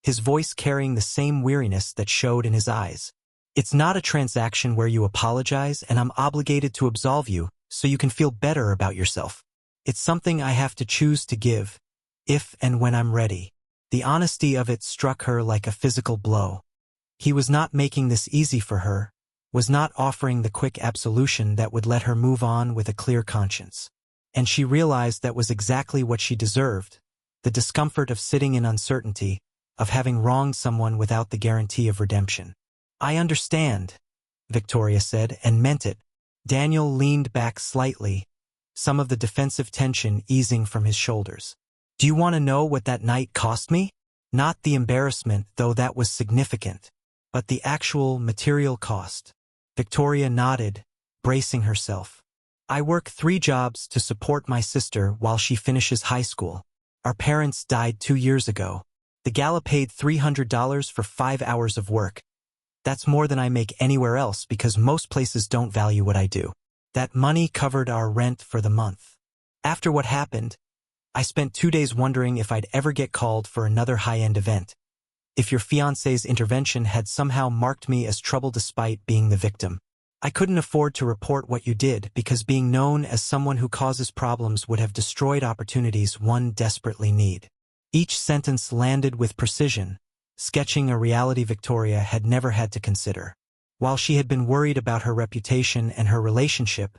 his voice carrying the same weariness that showed in his eyes. "It's not a transaction where you apologize and I'm obligated to absolve you so you can feel better about yourself. It's something I have to choose to give, if and when I'm ready." The honesty of it struck her like a physical blow. He was not making this easy for her, was not offering the quick absolution that would let her move on with a clear conscience. And she realized that was exactly what she deserved, the discomfort of sitting in uncertainty, of having wronged someone without the guarantee of redemption. "I understand," Victoria said, and meant it. Daniel leaned back slightly, some of the defensive tension easing from his shoulders. "Do you want to know what that night cost me? Not the embarrassment, though that was significant, but the actual material cost." Victoria nodded, bracing herself. "I work 3 jobs to support my sister while she finishes high school. Our parents died 2 years ago. The gala paid $300 for 5 hours of work. That's more than I make anywhere else because most places don't value what I do. That money covered our rent for the month. After what happened, I spent 2 days wondering if I'd ever get called for another high-end event. If your fiancé's intervention had somehow marked me as trouble despite being the victim. I couldn't afford to report what you did because being known as someone who causes problems would have destroyed opportunities one desperately need." Each sentence landed with precision, sketching a reality Victoria had never had to consider. While she had been worried about her reputation and her relationship,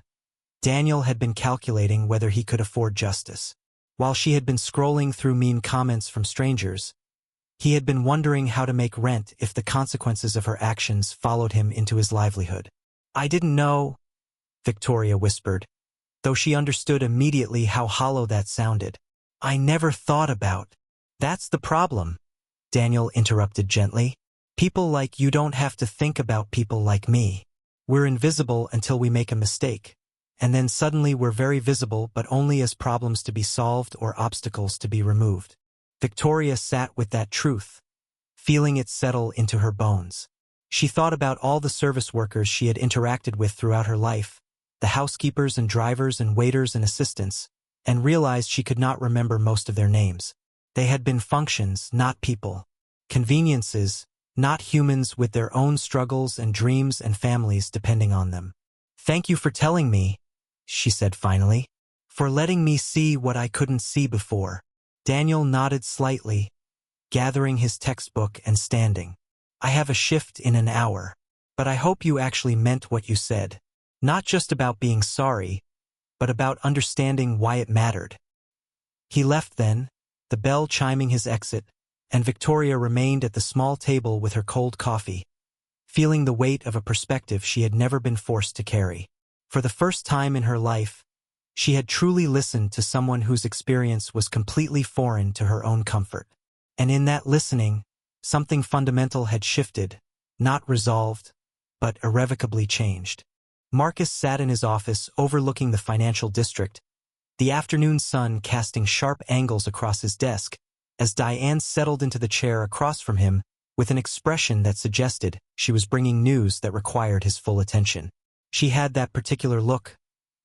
Daniel had been calculating whether he could afford justice. While she had been scrolling through mean comments from strangers, he had been wondering how to make rent if the consequences of her actions followed him into his livelihood. "I didn't know," Victoria whispered, though she understood immediately how hollow that sounded. "I never thought about." "That's the problem," Daniel interrupted gently. "People like you don't have to think about people like me. We're invisible until we make a mistake. And then suddenly we're very visible but only as problems to be solved or obstacles to be removed." Victoria sat with that truth, feeling it settle into her bones. She thought about all the service workers she had interacted with throughout her life, the housekeepers and drivers and waiters and assistants, and realized she could not remember most of their names. They had been functions, not people. Conveniences, not humans with their own struggles and dreams and families depending on them. "Thank you for telling me," she said finally. For letting me see what I couldn't see before. Daniel nodded slightly, gathering his textbook and standing. I have a shift in an hour. But I hope you actually meant what you said. Not just about being sorry, but about understanding why it mattered. He left then, the bell chiming his exit, and Victoria remained at the small table with her cold coffee, feeling the weight of a perspective she had never been forced to carry. For the first time in her life, she had truly listened to someone whose experience was completely foreign to her own comfort. And in that listening, something fundamental had shifted, not resolved, but irrevocably changed. Marcus sat in his office overlooking the financial district, the afternoon sun casting sharp angles across his desk, as Diane settled into the chair across from him with an expression that suggested she was bringing news that required his full attention. She had that particular look,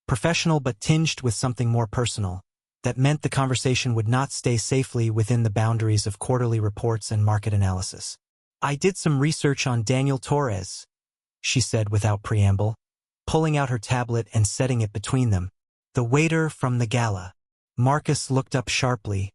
professional but tinged with something more personal, that meant the conversation would not stay safely within the boundaries of quarterly reports and market analysis. I did some research on Daniel Torres, she said without preamble, pulling out her tablet and setting it between them. The waiter from the gala. Marcus looked up sharply,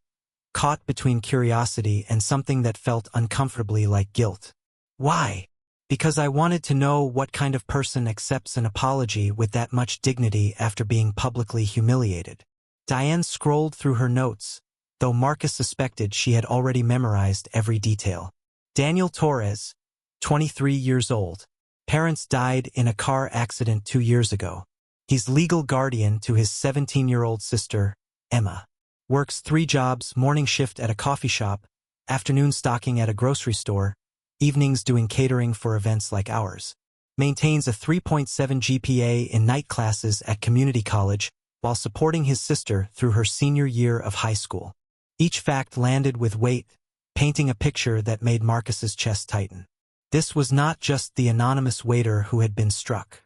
caught between curiosity and something that felt uncomfortably like guilt. Why? Because I wanted to know what kind of person accepts an apology with that much dignity after being publicly humiliated. Diane scrolled through her notes, though Marcus suspected she had already memorized every detail. Daniel Torres, 23 years old. Parents died in a car accident 2 years ago. He's legal guardian to his 17-year-old sister, Emma. Works 3 jobs, morning shift at a coffee shop, afternoon stocking at a grocery store, evenings doing catering for events like ours. Maintains a 3.7 GPA in night classes at community college while supporting his sister through her senior year of high school. Each fact landed with weight, painting a picture that made Marcus's chest tighten. This was not just the anonymous waiter who had been struck.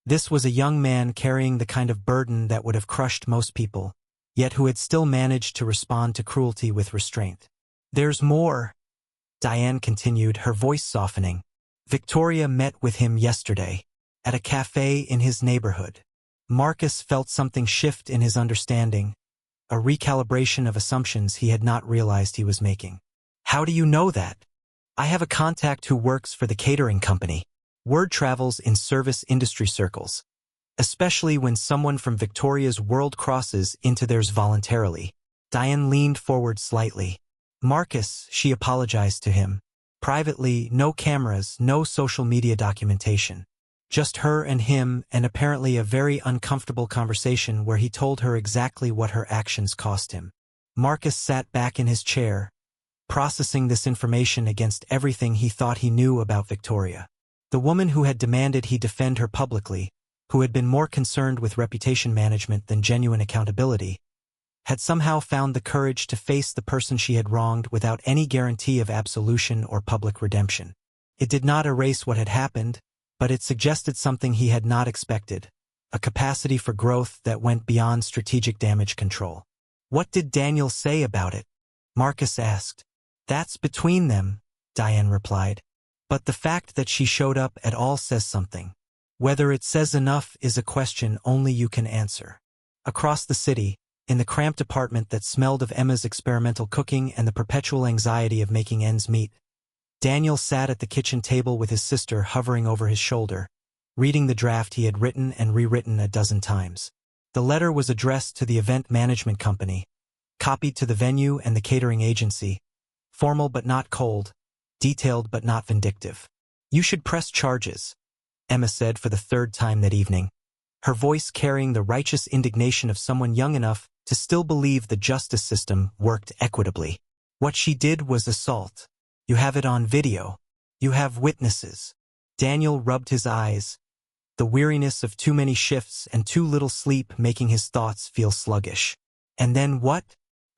This was a young man carrying the kind of burden that would have crushed most people, yet who had still managed to respond to cruelty with restraint. There's more, Diane continued, her voice softening. Victoria met with him yesterday, at a cafe in his neighborhood. Marcus felt something shift in his understanding, a recalibration of assumptions he had not realized he was making. How do you know that? I have a contact who works for the catering company. Word travels in service industry circles, especially when someone from Victoria's world crosses into theirs voluntarily. Diane leaned forward slightly. Marcus, she apologized to him. Privately, no cameras, no social media documentation. Just her and him, and apparently a very uncomfortable conversation where he told her exactly what her actions cost him. Marcus sat back in his chair, processing this information against everything he thought he knew about Victoria. The woman who had demanded he defend her publicly, who had been more concerned with reputation management than genuine accountability, had somehow found the courage to face the person she had wronged without any guarantee of absolution or public redemption. It did not erase what had happened, but it suggested something he had not expected, a capacity for growth that went beyond strategic damage control. What did Daniel say about it? Marcus asked. That's between them, Diane replied. But the fact that she showed up at all says something. Whether it says enough is a question only you can answer. Across the city, in the cramped apartment that smelled of Emma's experimental cooking and the perpetual anxiety of making ends meet, Daniel sat at the kitchen table with his sister hovering over his shoulder, reading the draft he had written and rewritten a dozen times. The letter was addressed to the event management company, copied to the venue and the catering agency, formal but not cold, detailed but not vindictive. You should press charges, Emma said for the 3rd time that evening, her voice carrying the righteous indignation of someone young enough to still believe the justice system worked equitably. What she did was assault. You have it on video. You have witnesses. Daniel rubbed his eyes, the weariness of too many shifts and too little sleep making his thoughts feel sluggish. And then what?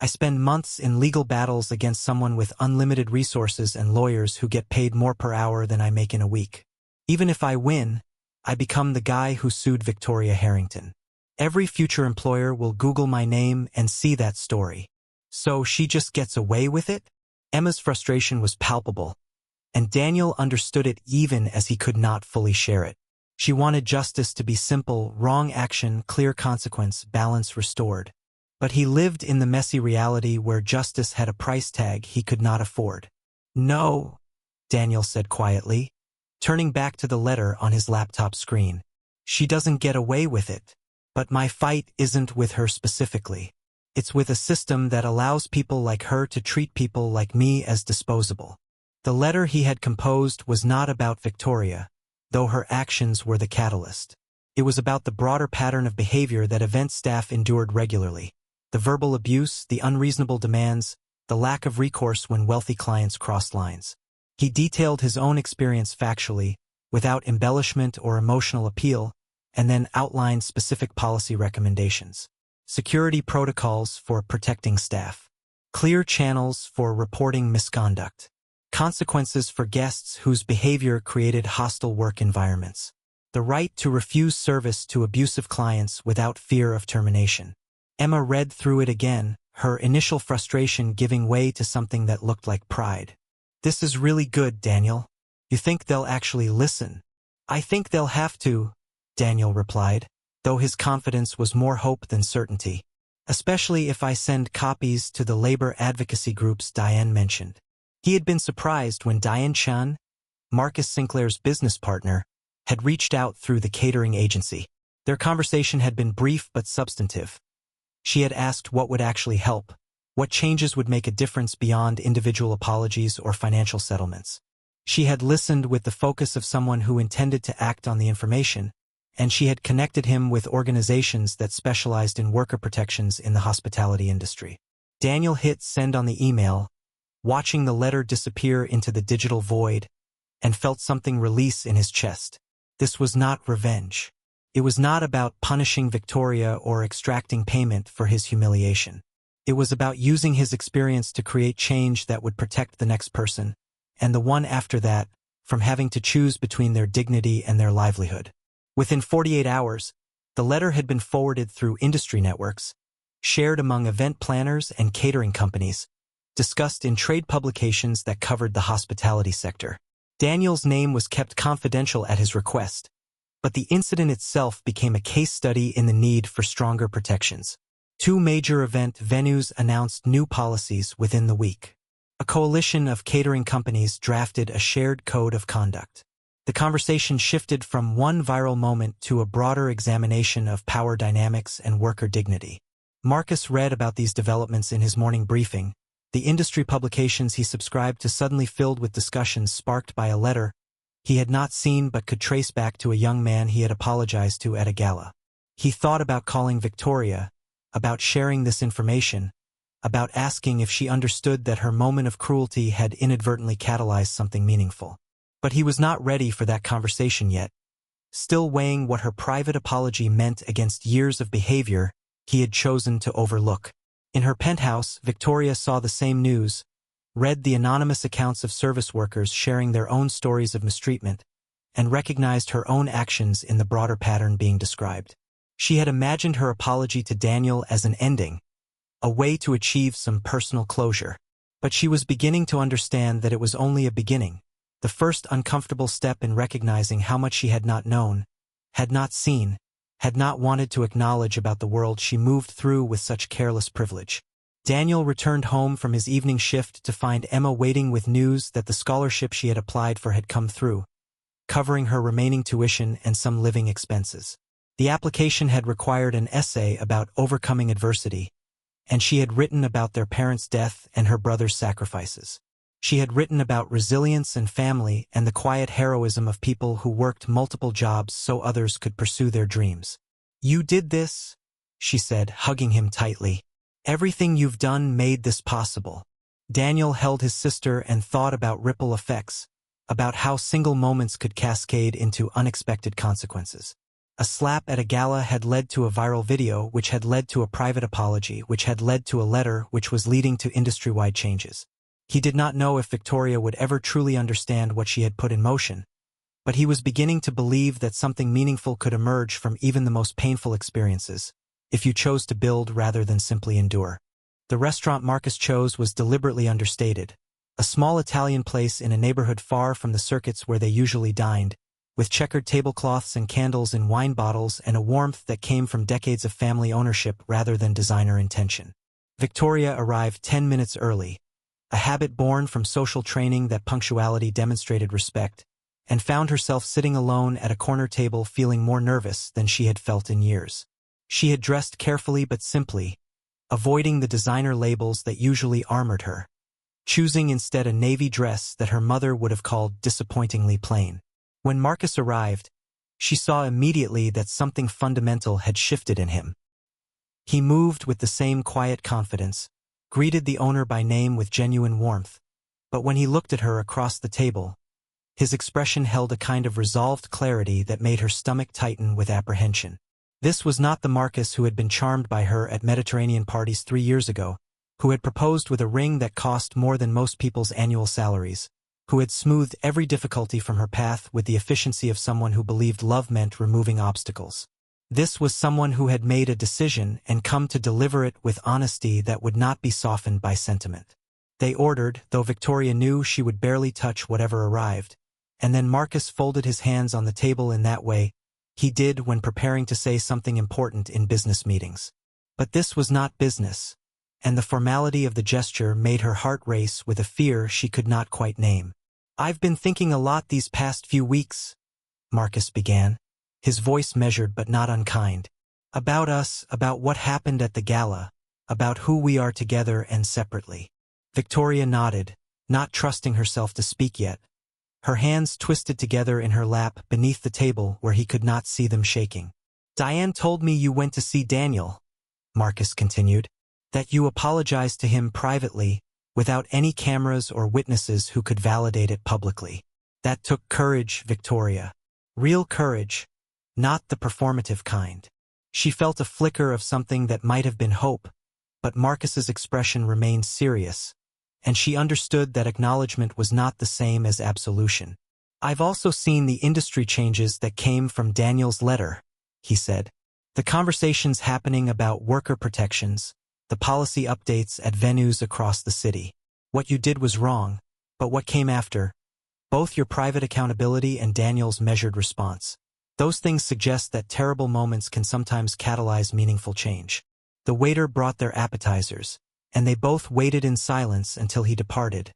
I spend months in legal battles against someone with unlimited resources and lawyers who get paid more per hour than I make in a week. Even if I win, I become the guy who sued Victoria Harrington. Every future employer will Google my name and see that story. So she just gets away with it? Emma's frustration was palpable, and Daniel understood it even as he could not fully share it. She wanted justice to be simple, wrong action, clear consequence, balance restored. But he lived in the messy reality where justice had a price tag he could not afford. "No," Daniel said quietly, turning back to the letter on his laptop screen. "She doesn't get away with it. But my fight isn't with her specifically. It's with a system that allows people like her to treat people like me as disposable." The letter he had composed was not about Victoria, though her actions were the catalyst. It was about the broader pattern of behavior that event staff endured regularly. The verbal abuse, the unreasonable demands, the lack of recourse when wealthy clients crossed lines. He detailed his own experience factually, without embellishment or emotional appeal, and then outlined specific policy recommendations. Security protocols for protecting staff. Clear channels for reporting misconduct. Consequences for guests whose behavior created hostile work environments. The right to refuse service to abusive clients without fear of termination. Emma read through it again, her initial frustration giving way to something that looked like pride. "This is really good, Daniel. You think they'll actually listen?" "I think they'll have to," Daniel replied, though his confidence was more hope than certainty. "Especially if I send copies to the labor advocacy groups Diane mentioned." He had been surprised when Diane Chan, Marcus Sinclair's business partner, had reached out through the catering agency. Their conversation had been brief but substantive. She had asked what would actually help, what changes would make a difference beyond individual apologies or financial settlements. She had listened with the focus of someone who intended to act on the information, and she had connected him with organizations that specialized in worker protections in the hospitality industry. Daniel hit send on the email, watching the letter disappear into the digital void, and felt something release in his chest. This was not revenge. It was not about punishing Victoria or extracting payment for his humiliation. It was about using his experience to create change that would protect the next person, and the one after that, from having to choose between their dignity and their livelihood. Within 48 hours, the letter had been forwarded through industry networks, shared among event planners and catering companies, discussed in trade publications that covered the hospitality sector. Daniel's name was kept confidential at his request, but the incident itself became a case study in the need for stronger protections. 2 major event venues announced new policies within the week. A coalition of catering companies drafted a shared code of conduct. The conversation shifted from one viral moment to a broader examination of power dynamics and worker dignity. Marcus read about these developments in his morning briefing, the industry publications he subscribed to suddenly filled with discussions sparked by a letter he had not seen but could trace back to a young man he had apologized to at a gala. He thought about calling Victoria, about sharing this information, about asking if she understood that her moment of cruelty had inadvertently catalyzed something meaningful. But he was not ready for that conversation yet, still weighing what her private apology meant against years of behavior he had chosen to overlook. In her penthouse, Victoria saw the same news, read the anonymous accounts of service workers sharing their own stories of mistreatment, and recognized her own actions in the broader pattern being described. She had imagined her apology to Daniel as an ending, a way to achieve some personal closure. But she was beginning to understand that it was only a beginning, the first uncomfortable step in recognizing how much she had not known, had not seen, had not wanted to acknowledge about the world she moved through with such careless privilege. Daniel returned home from his evening shift to find Emma waiting with news that the scholarship she had applied for had come through, covering her remaining tuition and some living expenses. The application had required an essay about overcoming adversity, and she had written about their parents' death and her brother's sacrifices. She had written about resilience and family and the quiet heroism of people who worked multiple jobs so others could pursue their dreams. "You did this," she said, hugging him tightly. "Everything you've done made this possible." Daniel held his sister and thought about ripple effects, about how single moments could cascade into unexpected consequences. A slap at a gala had led to a viral video, which had led to a private apology, which had led to a letter, which was leading to industry-wide changes. He did not know if Victoria would ever truly understand what she had put in motion, but he was beginning to believe that something meaningful could emerge from even the most painful experiences, if you chose to build rather than simply endure. The restaurant Marcus chose was deliberately understated, a small Italian place in a neighborhood far from the circuits where they usually dined, with checkered tablecloths and candles in wine bottles and a warmth that came from decades of family ownership rather than designer intention. Victoria arrived 10 minutes early, a habit born from social training that punctuality demonstrated respect, and found herself sitting alone at a corner table feeling more nervous than she had felt in years. She had dressed carefully but simply, avoiding the designer labels that usually armored her, choosing instead a navy dress that her mother would have called disappointingly plain. When Marcus arrived, she saw immediately that something fundamental had shifted in him. He moved with the same quiet confidence, greeted the owner by name with genuine warmth, but when he looked at her across the table, his expression held a kind of resolved clarity that made her stomach tighten with apprehension. This was not the Marcus who had been charmed by her at Mediterranean parties 3 years ago, who had proposed with a ring that cost more than most people's annual salaries, who had smoothed every difficulty from her path with the efficiency of someone who believed love meant removing obstacles. This was someone who had made a decision and come to deliver it with honesty that would not be softened by sentiment. They ordered, though Victoria knew she would barely touch whatever arrived, and then Marcus folded his hands on the table in that way he did when preparing to say something important in business meetings. But this was not business, and the formality of the gesture made her heart race with a fear she could not quite name. "I've been thinking a lot these past few weeks," Marcus began, his voice measured but not unkind. "About us, about what happened at the gala, about who we are together and separately." Victoria nodded, not trusting herself to speak yet, her hands twisted together in her lap beneath the table where he could not see them shaking. "Diane told me you went to see Daniel," Marcus continued, "that you apologized to him privately, without any cameras or witnesses who could validate it publicly. That took courage, Victoria. Real courage, not the performative kind." She felt a flicker of something that might have been hope, but Marcus's expression remained serious, and she understood that acknowledgement was not the same as absolution. "I've also seen the industry changes that came from Daniel's letter," he said. "The conversations happening about worker protections, the policy updates at venues across the city. What you did was wrong, but what came after, both your private accountability and Daniel's measured response, those things suggest that terrible moments can sometimes catalyze meaningful change." The waiter brought their appetizers, and they both waited in silence until he departed,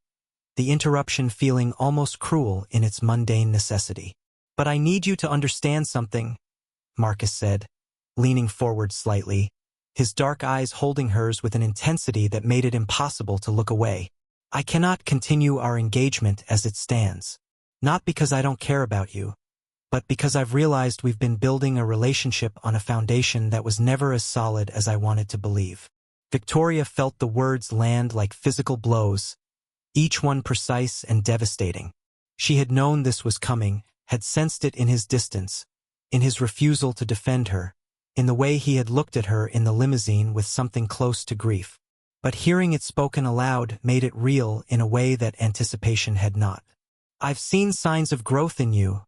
the interruption feeling almost cruel in its mundane necessity. "But I need you to understand something," Marcus said, leaning forward slightly, his dark eyes holding hers with an intensity that made it impossible to look away. "I cannot continue our engagement as it stands. Not because I don't care about you, but because I've realized we've been building a relationship on a foundation that was never as solid as I wanted to believe." Victoria felt the words land like physical blows, each one precise and devastating. She had known this was coming, had sensed it in his distance, in his refusal to defend her, in the way he had looked at her in the limousine with something close to grief. But hearing it spoken aloud made it real in a way that anticipation had not. "I've seen signs of growth in you,"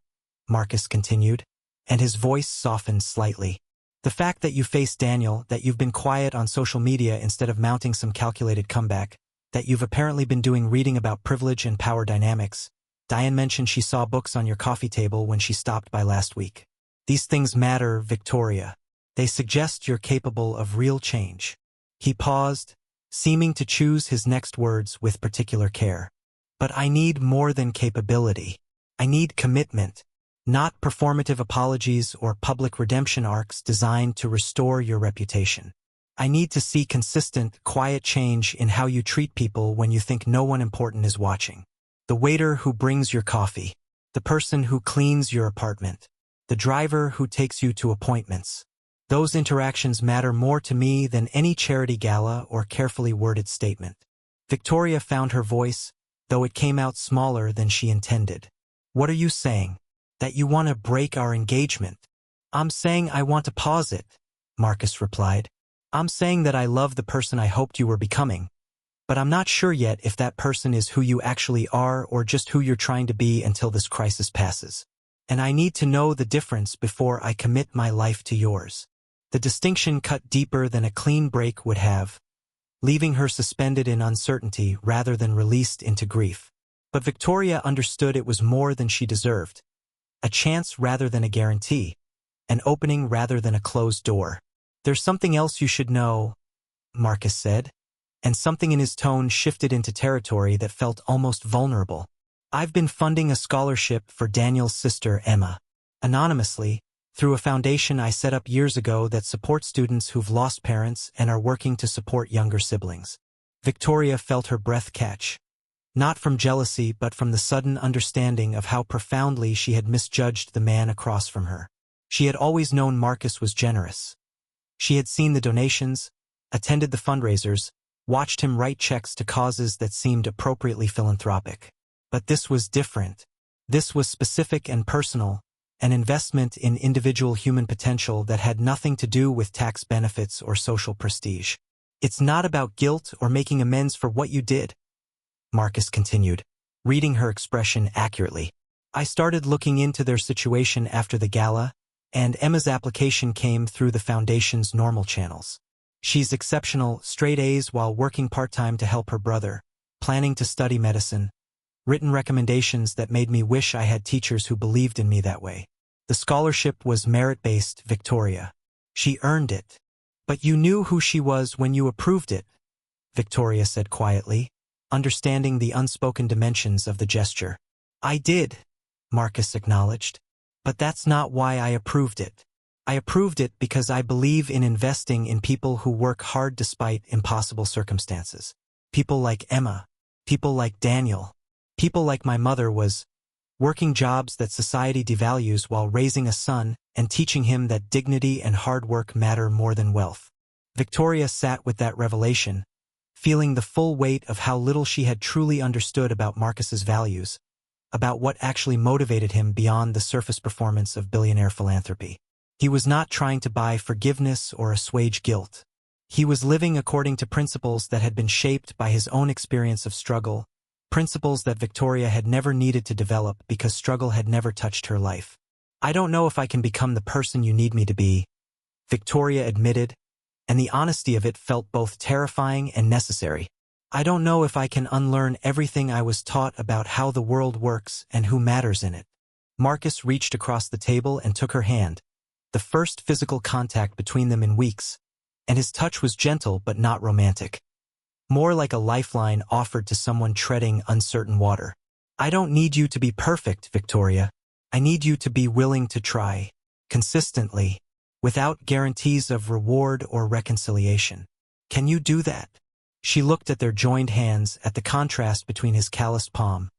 Marcus continued, and his voice softened slightly. "The fact that you faced Daniel, that you've been quiet on social media instead of mounting some calculated comeback, that you've apparently been doing reading about privilege and power dynamics. Diane mentioned she saw books on your coffee table when she stopped by last week. These things matter, Victoria. They suggest you're capable of real change." He paused, seeming to choose his next words with particular care. "But I need more than capability. I need commitment. Not performative apologies or public redemption arcs designed to restore your reputation. I need to see consistent, quiet change in how you treat people when you think no one important is watching. The waiter who brings your coffee, the person who cleans your apartment, the driver who takes you to appointments. Those interactions matter more to me than any charity gala or carefully worded statement." Victoria found her voice, though it came out smaller than she intended. "What are you saying? That you want to break our engagement?" "I'm saying I want to pause it," Marcus replied. "I'm saying that I love the person I hoped you were becoming, but I'm not sure yet if that person is who you actually are or just who you're trying to be until this crisis passes. And I need to know the difference before I commit my life to yours." The distinction cut deeper than a clean break would have, leaving her suspended in uncertainty rather than released into grief. But Victoria understood it was more than she deserved. A chance rather than a guarantee. An opening rather than a closed door. "There's something else you should know," Marcus said, and something in his tone shifted into territory that felt almost vulnerable. "I've been funding a scholarship for Daniel's sister, Emma. Anonymously, through a foundation I set up years ago that supports students who've lost parents and are working to support younger siblings." Victoria felt her breath catch. Not from jealousy, but from the sudden understanding of how profoundly she had misjudged the man across from her. She had always known Marcus was generous. She had seen the donations, attended the fundraisers, watched him write checks to causes that seemed appropriately philanthropic. But this was different. This was specific and personal, an investment in individual human potential that had nothing to do with tax benefits or social prestige. "It's not about guilt or making amends for what you did," Marcus continued, reading her expression accurately. "I started looking into their situation after the gala, and Emma's application came through the foundation's normal channels. She's exceptional, straight A's while working part-time to help her brother, planning to study medicine, written recommendations that made me wish I had teachers who believed in me that way. The scholarship was merit-based, Victoria. She earned it. But you knew who she was when you approved it," Victoria said quietly, understanding the unspoken dimensions of the gesture. "I did," Marcus acknowledged. "But that's not why I approved it. I approved it because I believe in investing in people who work hard despite impossible circumstances. People like Emma. People like Daniel. People like my mother was working jobs that society devalues while raising a son and teaching him that dignity and hard work matter more than wealth." Victoria sat with that revelation, feeling the full weight of how little she had truly understood about Marcus's values, about what actually motivated him beyond the surface performance of billionaire philanthropy. He was not trying to buy forgiveness or assuage guilt. He was living according to principles that had been shaped by his own experience of struggle, principles that Victoria had never needed to develop because struggle had never touched her life. "I don't know if I can become the person you need me to be," Victoria admitted, and the honesty of it felt both terrifying and necessary. "I don't know if I can unlearn everything I was taught about how the world works and who matters in it." Marcus reached across the table and took her hand, the first physical contact between them in weeks, and his touch was gentle but not romantic. More like a lifeline offered to someone treading uncertain water. "I don't need you to be perfect, Victoria. I need you to be willing to try, consistently, without guarantees of reward or reconciliation. Can you do that?" She looked at their joined hands, at the contrast between his calloused palm.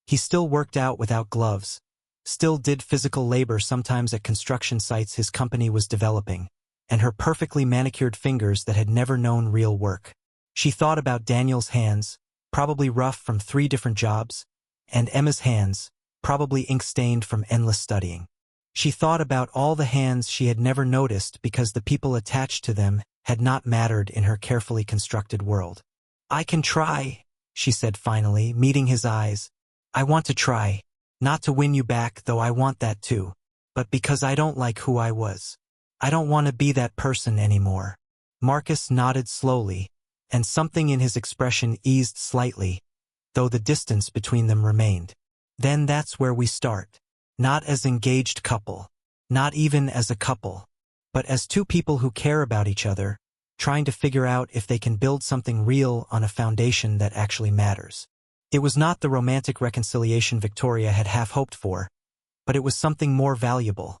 He still worked out without gloves, still did physical labor sometimes at construction sites his company was developing, and her perfectly manicured fingers that had never known real work. She thought about Daniel's hands, probably rough from 3 different jobs, and Emma's hands, probably ink-stained from endless studying. She thought about all the hands she had never noticed because the people attached to them had not mattered in her carefully constructed world. "I can try," she said finally, meeting his eyes. "I want to try. Not to win you back, though I want that too. But because I don't like who I was. I don't want to be that person anymore." Marcus nodded slowly, and something in his expression eased slightly, though the distance between them remained. "Then that's where we start. Not as engaged couple. Not even as a couple. But as 2 people who care about each other, trying to figure out if they can build something real on a foundation that actually matters." It was not the romantic reconciliation Victoria had half hoped for, but it was something more valuable.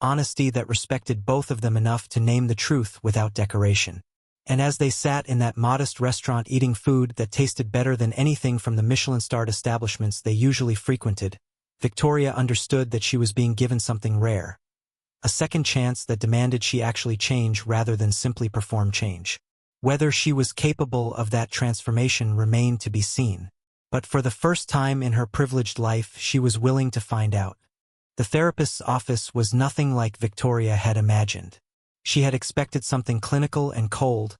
Honesty that respected both of them enough to name the truth without decoration. And as they sat in that modest restaurant eating food that tasted better than anything from the Michelin-starred establishments they usually frequented, Victoria understood that she was being given something rare. A second chance that demanded she actually change rather than simply perform change. Whether she was capable of that transformation remained to be seen. But for the first time in her privileged life, she was willing to find out. The therapist's office was nothing like Victoria had imagined. She had expected something clinical and cold,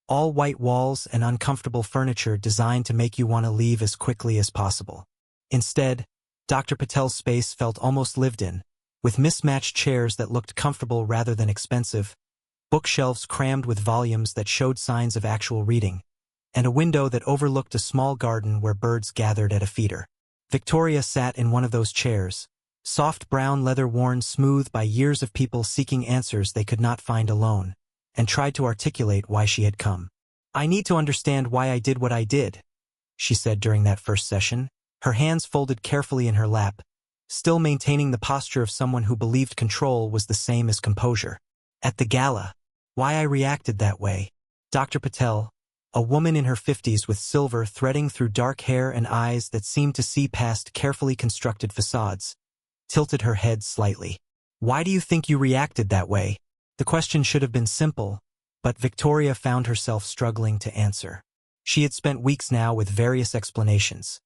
all white walls and uncomfortable furniture designed to make you want to leave as quickly as possible. Instead, Dr. Patel's space felt almost lived in, with mismatched chairs that looked comfortable rather than expensive, bookshelves crammed with volumes that showed signs of actual reading, and a window that overlooked a small garden where birds gathered at a feeder. Victoria sat in one of those chairs, Soft brown leather worn smooth by years of people seeking answers they could not find alone, and tried to articulate why she had come. "I need to understand why I did what I did," she said during that first session, her hands folded carefully in her lap, still maintaining the posture of someone who believed control was the same as composure. "At the gala. Why I reacted that way." Dr. Patel, a woman in her 50s with silver threading through dark hair and eyes that seemed to see past carefully constructed facades, tilted her head slightly. "Why do you think you reacted that way?" The question should have been simple, but Victoria found herself struggling to answer. She had spent weeks now with various explanations.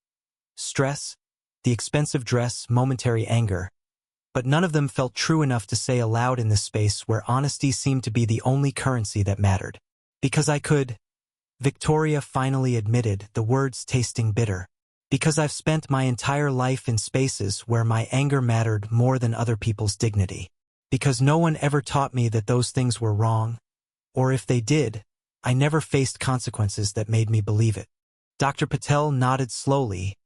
Stress, the expensive dress, momentary anger. But none of them felt true enough to say aloud in this space where honesty seemed to be the only currency that mattered. "Because I could," Victoria finally admitted, the words tasting bitter. "Because I've spent my entire life in spaces where my anger mattered more than other people's dignity. Because no one ever taught me that those things were wrong. Or if they did, I never faced consequences that made me believe it." Dr. Patel nodded slowly,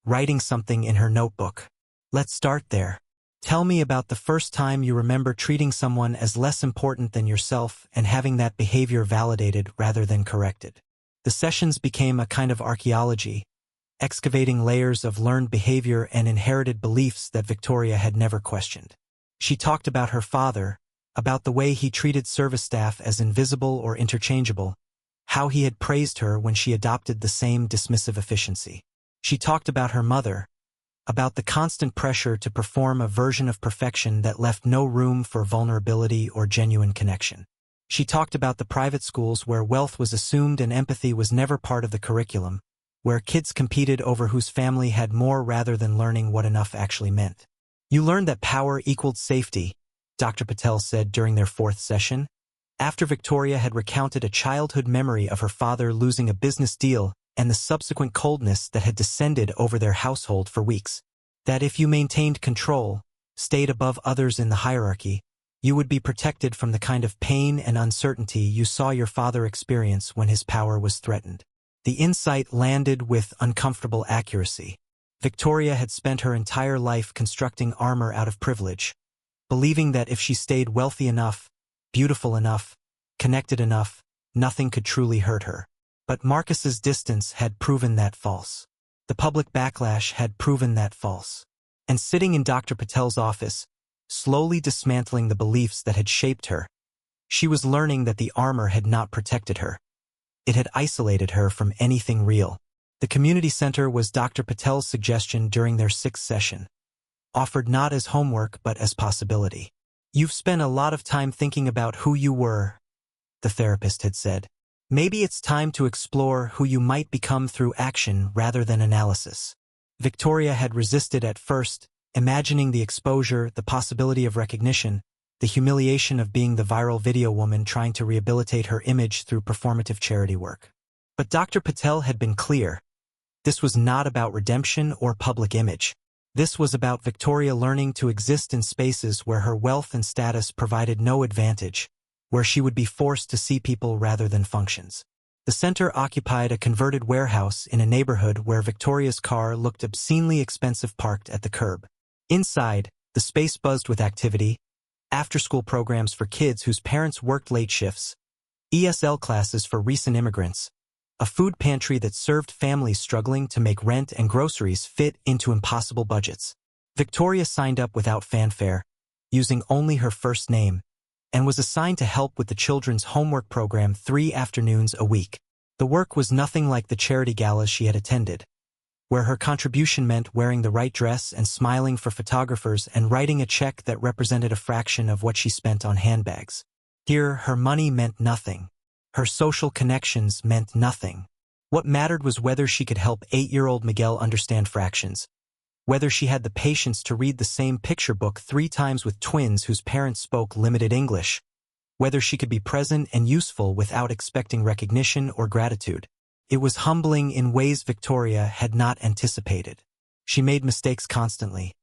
writing something in her notebook. "Let's start there. Tell me about the first time you remember treating someone as less important than yourself and having that behavior validated rather than corrected." The sessions became a kind of archaeology, excavating layers of learned behavior and inherited beliefs that Victoria had never questioned. She talked about her father, about the way he treated service staff as invisible or interchangeable, how he had praised her when she adopted the same dismissive efficiency. She talked about her mother, about the constant pressure to perform a version of perfection that left no room for vulnerability or genuine connection. She talked about the private schools where wealth was assumed and empathy was never part of the curriculum, where kids competed over whose family had more rather than learning what enough actually meant. "You learned that power equaled safety," Dr. Patel said during their fourth session, after Victoria had recounted a childhood memory of her father losing a business deal and the subsequent coldness that had descended over their household for weeks. "That if you maintained control, stayed above others in the hierarchy, you would be protected from the kind of pain and uncertainty you saw your father experience when his power was threatened." The insight landed with uncomfortable accuracy. Victoria had spent her entire life constructing armor out of privilege, believing that if she stayed wealthy enough, beautiful enough, connected enough, nothing could truly hurt her. But Marcus's distance had proven that false. The public backlash had proven that false. And sitting in Dr. Patel's office, slowly dismantling the beliefs that had shaped her, she was learning that the armor had not protected her. It had isolated her from anything real. The community center was Dr. Patel's suggestion during their sixth session, offered not as homework but as possibility. "You've spent a lot of time thinking about who you were," the therapist had said. "Maybe it's time to explore who you might become through action rather than analysis." Victoria had resisted at first, imagining the exposure, the possibility of recognition, the humiliation of being the viral video woman trying to rehabilitate her image through performative charity work. But Dr. Patel had been clear. This was not about redemption or public image. This was about Victoria learning to exist in spaces where her wealth and status provided no advantage, where she would be forced to see people rather than functions. The center occupied a converted warehouse in a neighborhood where Victoria's car looked obscenely expensive parked at the curb. Inside, the space buzzed with activity, after-school programs for kids whose parents worked late shifts, ESL classes for recent immigrants, a food pantry that served families struggling to make rent and groceries fit into impossible budgets. Victoria signed up without fanfare, using only her first name, and was assigned to help with the children's homework program 3 afternoons a week. The work was nothing like the charity galas she had attended, where her contribution meant wearing the right dress and smiling for photographers and writing a check that represented a fraction of what she spent on handbags. Here, her money meant nothing. Her social connections meant nothing. What mattered was whether she could help 8-year-old Miguel understand fractions, whether she had the patience to read the same picture book 3 times with twins whose parents spoke limited English, whether she could be present and useful without expecting recognition or gratitude. It was humbling in ways Victoria had not anticipated. She made mistakes constantly,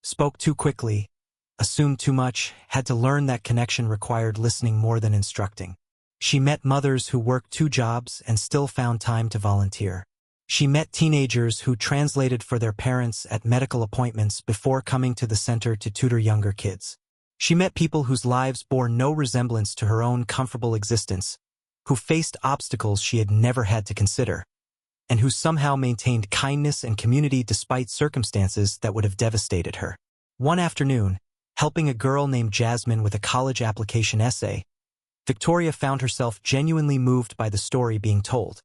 spoke too quickly, assumed too much, had to learn that connection required listening more than instructing. She met mothers who worked 2 jobs and still found time to volunteer. She met teenagers who translated for their parents at medical appointments before coming to the center to tutor younger kids. She met people whose lives bore no resemblance to her own comfortable existence, who faced obstacles she had never had to consider, and who somehow maintained kindness and community despite circumstances that would have devastated her. One afternoon, helping a girl named Jasmine with a college application essay, Victoria found herself genuinely moved by the story being told,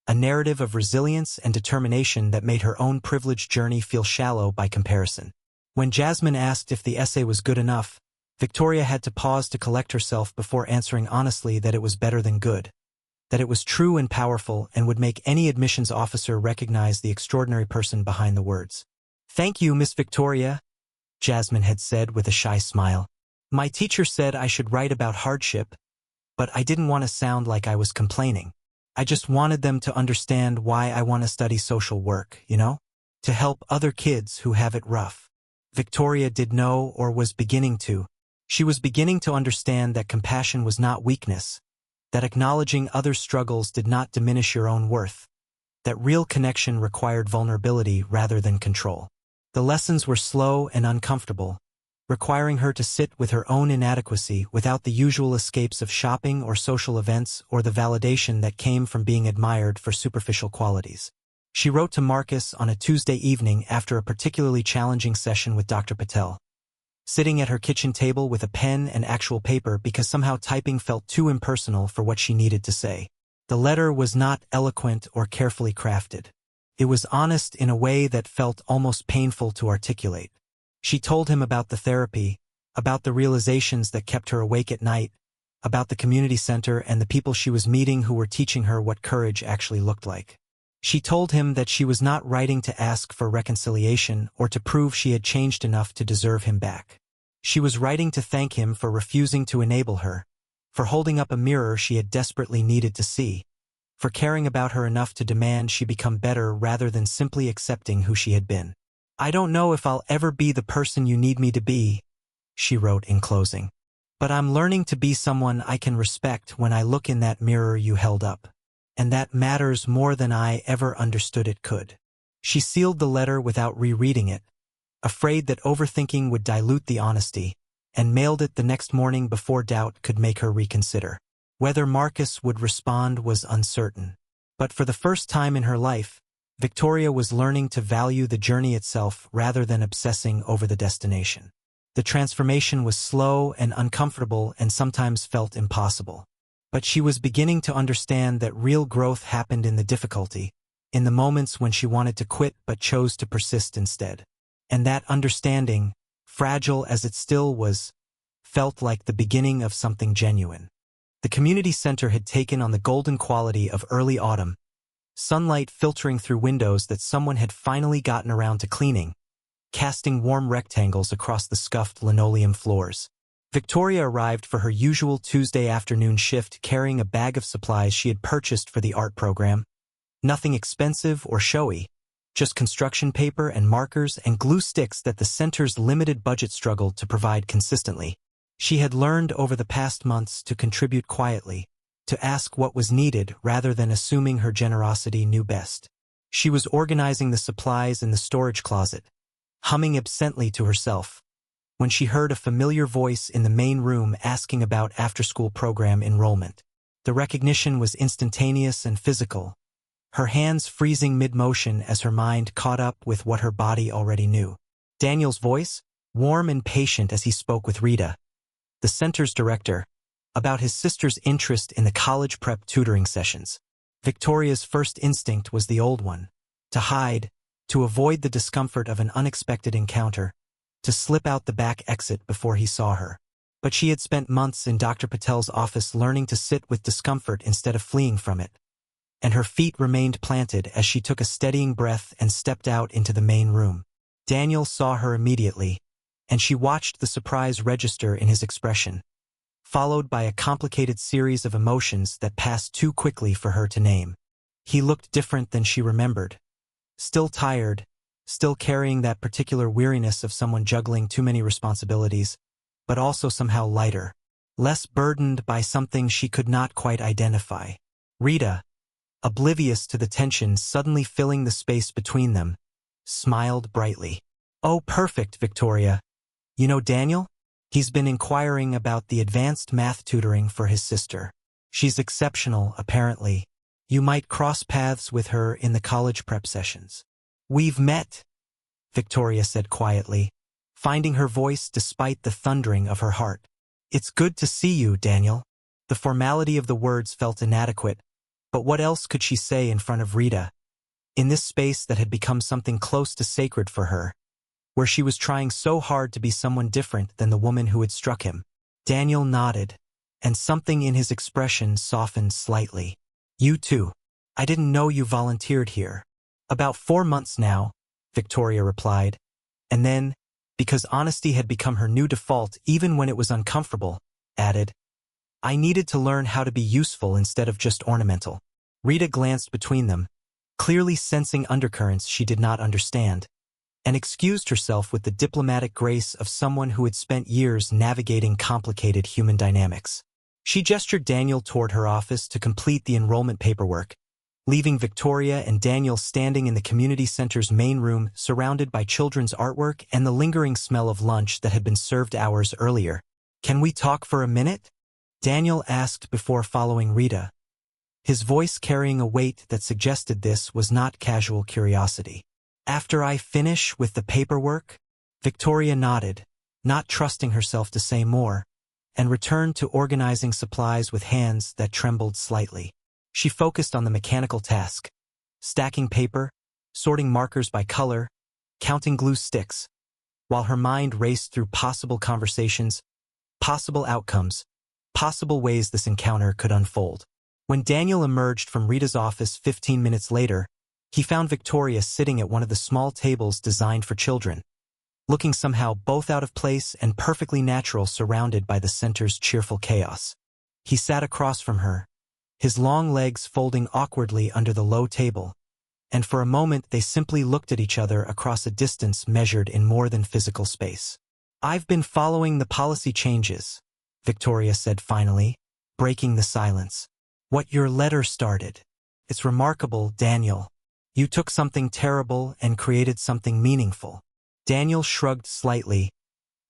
a narrative of resilience and determination that made her own privileged journey feel shallow by comparison. When Jasmine asked if the essay was good enough, Victoria had to pause to collect herself before answering honestly that it was better than good, that it was true and powerful and would make any admissions officer recognize the extraordinary person behind the words. "Thank you, Miss Victoria," Jasmine had said with a shy smile. "My teacher said I should write about hardship, but I didn't want to sound like I was complaining. I just wanted them to understand why I want to study social work, to help other kids who have it rough." Victoria did know, or was beginning to. She was beginning to understand that compassion was not weakness, that acknowledging others' struggles did not diminish your own worth, that real connection required vulnerability rather than control. The lessons were slow and uncomfortable, requiring her to sit with her own inadequacy without the usual escapes of shopping or social events or the validation that came from being admired for superficial qualities. She wrote to Marcus on a Tuesday evening after a particularly challenging session with Dr. Patel, sitting at her kitchen table with a pen and actual paper because somehow typing felt too impersonal for what she needed to say. The letter was not eloquent or carefully crafted. It was honest in a way that felt almost painful to articulate. She told him about the therapy, about the realizations that kept her awake at night, about the community center and the people she was meeting who were teaching her what courage actually looked like. She told him that she was not writing to ask for reconciliation or to prove she had changed enough to deserve him back. She was writing to thank him for refusing to enable her, for holding up a mirror she had desperately needed to see, for caring about her enough to demand she become better rather than simply accepting who she had been. "I don't know if I'll ever be the person you need me to be," she wrote in closing, "but I'm learning to be someone I can respect when I look in that mirror you held up. And that matters more than I ever understood it could." She sealed the letter without rereading it, afraid that overthinking would dilute the honesty, and mailed it the next morning before doubt could make her reconsider. Whether Marcus would respond was uncertain. But for the first time in her life, Victoria was learning to value the journey itself rather than obsessing over the destination. The transformation was slow and uncomfortable and sometimes felt impossible. But she was beginning to understand that real growth happened in the difficulty, in the moments when she wanted to quit but chose to persist instead. And that understanding, fragile as it still was, felt like the beginning of something genuine. The community center had taken on the golden quality of early autumn, sunlight filtering through windows that someone had finally gotten around to cleaning, casting warm rectangles across the scuffed linoleum floors. Victoria arrived for her usual Tuesday afternoon shift carrying a bag of supplies she had purchased for the art program. Nothing expensive or showy, just construction paper and markers and glue sticks that the center's limited budget struggled to provide consistently. She had learned over the past months to contribute quietly, to ask what was needed rather than assuming her generosity knew best. She was organizing the supplies in the storage closet, humming absently to herself, when she heard a familiar voice in the main room asking about after-school program enrollment. The recognition was instantaneous and physical, her hands freezing mid-motion as her mind caught up with what her body already knew. Daniel's voice, warm and patient as he spoke with Rita, the center's director, about his sister's interest in the college prep tutoring sessions. Victoria's first instinct was the old one, to hide, to avoid the discomfort of an unexpected encounter, to slip out the back exit before he saw her. But she had spent months in Dr. Patel's office learning to sit with discomfort instead of fleeing from it, and her feet remained planted as she took a steadying breath and stepped out into the main room. Daniel saw her immediately, and she watched the surprise register in his expression, followed by a complicated series of emotions that passed too quickly for her to name. He looked different than she remembered, still tired, still carrying that particular weariness of someone juggling too many responsibilities, but also somehow lighter, less burdened by something she could not quite identify. Rita, oblivious to the tension suddenly filling the space between them, smiled brightly. "Oh, perfect, Victoria. You know Daniel? He's been inquiring about the advanced math tutoring for his sister. She's exceptional, apparently. You might cross paths with her in the college prep sessions." "We've met," Victoria said quietly, finding her voice despite the thundering of her heart. "It's good to see you, Daniel." The formality of the words felt inadequate, but what else could she say in front of Rita, in this space that had become something close to sacred for her, where she was trying so hard to be someone different than the woman who had struck him? Daniel nodded, and something in his expression softened slightly. "You too. I didn't know you volunteered here." "About 4 months now," Victoria replied, and then, because honesty had become her new default even when it was uncomfortable, added, "I needed to learn how to be useful instead of just ornamental." Rita glanced between them, clearly sensing undercurrents she did not understand, and excused herself with the diplomatic grace of someone who had spent years navigating complicated human dynamics. She gestured Daniel toward her office to complete the enrollment paperwork, leaving Victoria and Daniel standing in the community center's main room surrounded by children's artwork and the lingering smell of lunch that had been served hours earlier. "Can we talk for a minute?" Daniel asked before following Rita, his voice carrying a weight that suggested this was not casual curiosity. "After I finish with the paperwork?" Victoria nodded, not trusting herself to say more, and returned to organizing supplies with hands that trembled slightly. She focused on the mechanical task, stacking paper, sorting markers by color, counting glue sticks, while her mind raced through possible conversations, possible outcomes, possible ways this encounter could unfold. When Daniel emerged from Rita's office 15 minutes later, he found Victoria sitting at one of the small tables designed for children, looking somehow both out of place and perfectly natural surrounded by the center's cheerful chaos. He sat across from her, his long legs folding awkwardly under the low table, and for a moment they simply looked at each other across a distance measured in more than physical space. "I've been following the policy changes," Victoria said finally, breaking the silence. "What your letter started. It's remarkable, Daniel. You took something terrible and created something meaningful." Daniel shrugged slightly,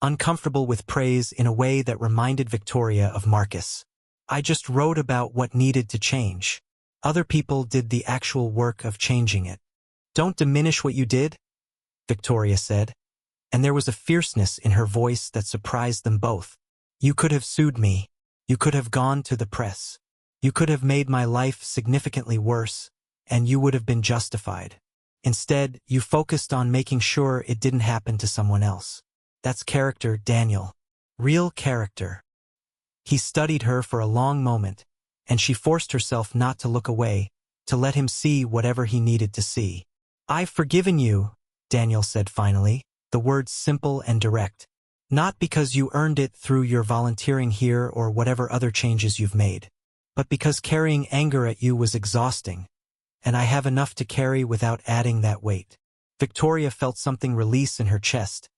uncomfortable with praise in a way that reminded Victoria of Marcus. "I just wrote about what needed to change. Other people did the actual work of changing it." "Don't diminish what you did," Victoria said, and there was a fierceness in her voice that surprised them both. "You could have sued me. You could have gone to the press. You could have made my life significantly worse, and you would have been justified. Instead, you focused on making sure it didn't happen to someone else. That's character, Daniel. Real character." He studied her for a long moment, and she forced herself not to look away, to let him see whatever he needed to see. "I've forgiven you," Daniel said finally, the words simple and direct. "Not because you earned it through your volunteering here or whatever other changes you've made, but because carrying anger at you was exhausting, and I have enough to carry without adding that weight." Victoria felt something release in her chest,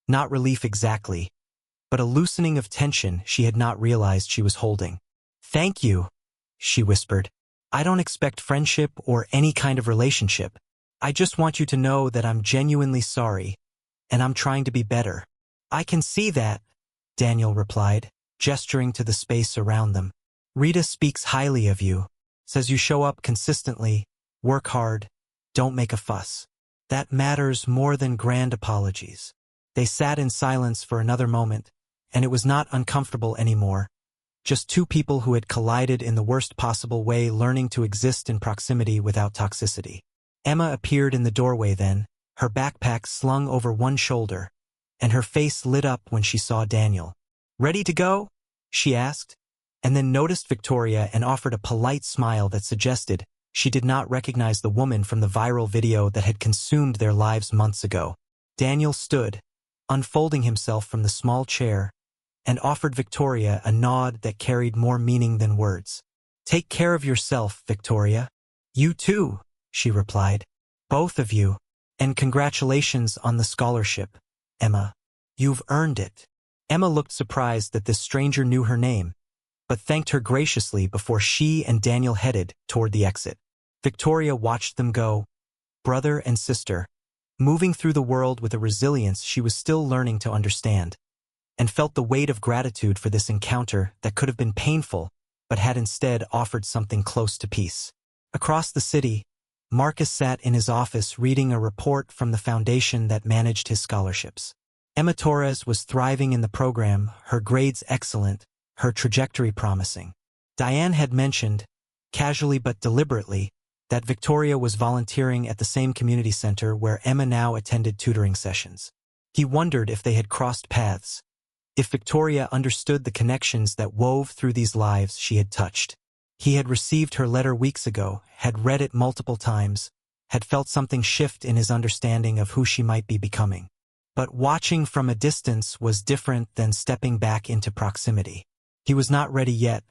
not relief exactly, but a loosening of tension she had not realized she was holding. "Thank you," she whispered. "I don't expect friendship or any kind of relationship. I just want you to know that I'm genuinely sorry, and I'm trying to be better." "I can see that," Daniel replied, gesturing to the space around them. "Rita speaks highly of you, says you show up consistently, work hard, don't make a fuss. That matters more than grand apologies." They sat in silence for another moment, and it was not uncomfortable anymore. Just two people who had collided in the worst possible way, learning to exist in proximity without toxicity. Emma appeared in the doorway then, her backpack slung over one shoulder, and her face lit up when she saw Daniel. "Ready to go?" she asked, and then noticed Victoria and offered a polite smile that suggested she did not recognize the woman from the viral video that had consumed their lives months ago. Daniel stood, unfolding himself from the small chair, and offered Victoria a nod that carried more meaning than words. "Take care of yourself, Victoria." "You too," she replied. "Both of you. And congratulations on the scholarship, Emma. You've earned it." Emma looked surprised that this stranger knew her name, but thanked her graciously before she and Daniel headed toward the exit. Victoria watched them go, brother and sister, moving through the world with a resilience she was still learning to understand, and felt the weight of gratitude for this encounter that could have been painful, but had instead offered something close to peace. Across the city, Marcus sat in his office reading a report from the foundation that managed his scholarships. Emma Torres was thriving in the program, her grades excellent, her trajectory promising. Diane had mentioned, casually but deliberately, that Victoria was volunteering at the same community center where Emma now attended tutoring sessions. He wondered if they had crossed paths, if Victoria understood the connections that wove through these lives she had touched. He had received her letter weeks ago, had read it multiple times, had felt something shift in his understanding of who she might be becoming. But watching from a distance was different than stepping back into proximity. He was not ready yet,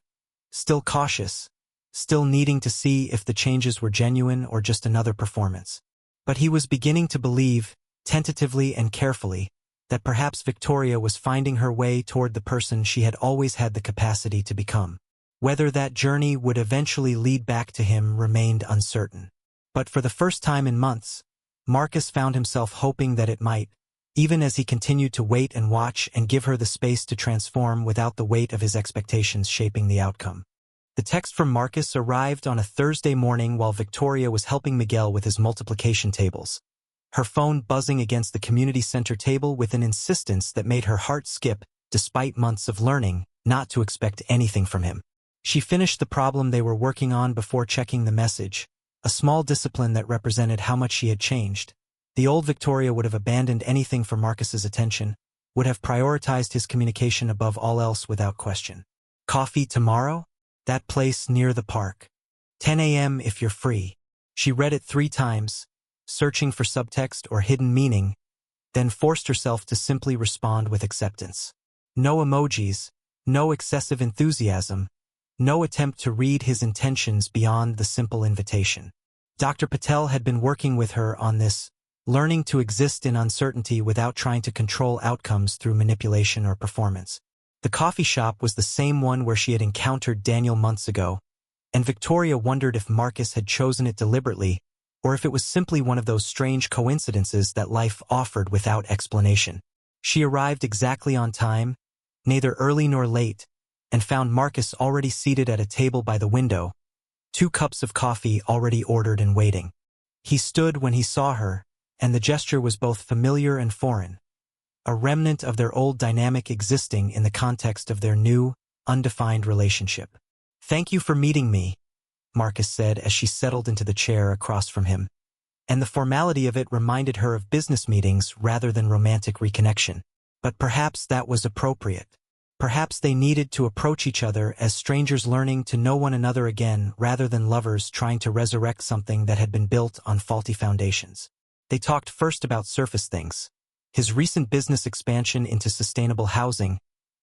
still cautious, still needing to see if the changes were genuine or just another performance. But he was beginning to believe, tentatively and carefully, that perhaps Victoria was finding her way toward the person she had always had the capacity to become. Whether that journey would eventually lead back to him remained uncertain. But for the first time in months, Marcus found himself hoping that it might, even as he continued to wait and watch and give her the space to transform without the weight of his expectations shaping the outcome. The text from Marcus arrived on a Thursday morning while Victoria was helping Miguel with his multiplication tables, her phone buzzing against the community center table with an insistence that made her heart skip, despite months of learning, not to expect anything from him. She finished the problem they were working on before checking the message, a small discipline that represented how much she had changed. The old Victoria would have abandoned anything for Marcus's attention, would have prioritized his communication above all else without question. Coffee tomorrow? That place near the park. 10 a.m. if you're free. She read it 3 times, searching for subtext or hidden meaning, then forced herself to simply respond with acceptance. No emojis, no excessive enthusiasm, no attempt to read his intentions beyond the simple invitation. Dr. Patel had been working with her on this, learning to exist in uncertainty without trying to control outcomes through manipulation or performance. The coffee shop was the same one where she had encountered Daniel months ago, and Victoria wondered if Marcus had chosen it deliberately, or if it was simply one of those strange coincidences that life offered without explanation. She arrived exactly on time, neither early nor late, and found Marcus already seated at a table by the window, 2 cups of coffee already ordered and waiting. He stood when he saw her, and the gesture was both familiar and foreign, a remnant of their old dynamic existing in the context of their new, undefined relationship. "Thank you for meeting me," Marcus said as she settled into the chair across from him, and the formality of it reminded her of business meetings rather than romantic reconnection. But perhaps that was appropriate. Perhaps they needed to approach each other as strangers learning to know one another again rather than lovers trying to resurrect something that had been built on faulty foundations. They talked first about surface things, his recent business expansion into sustainable housing,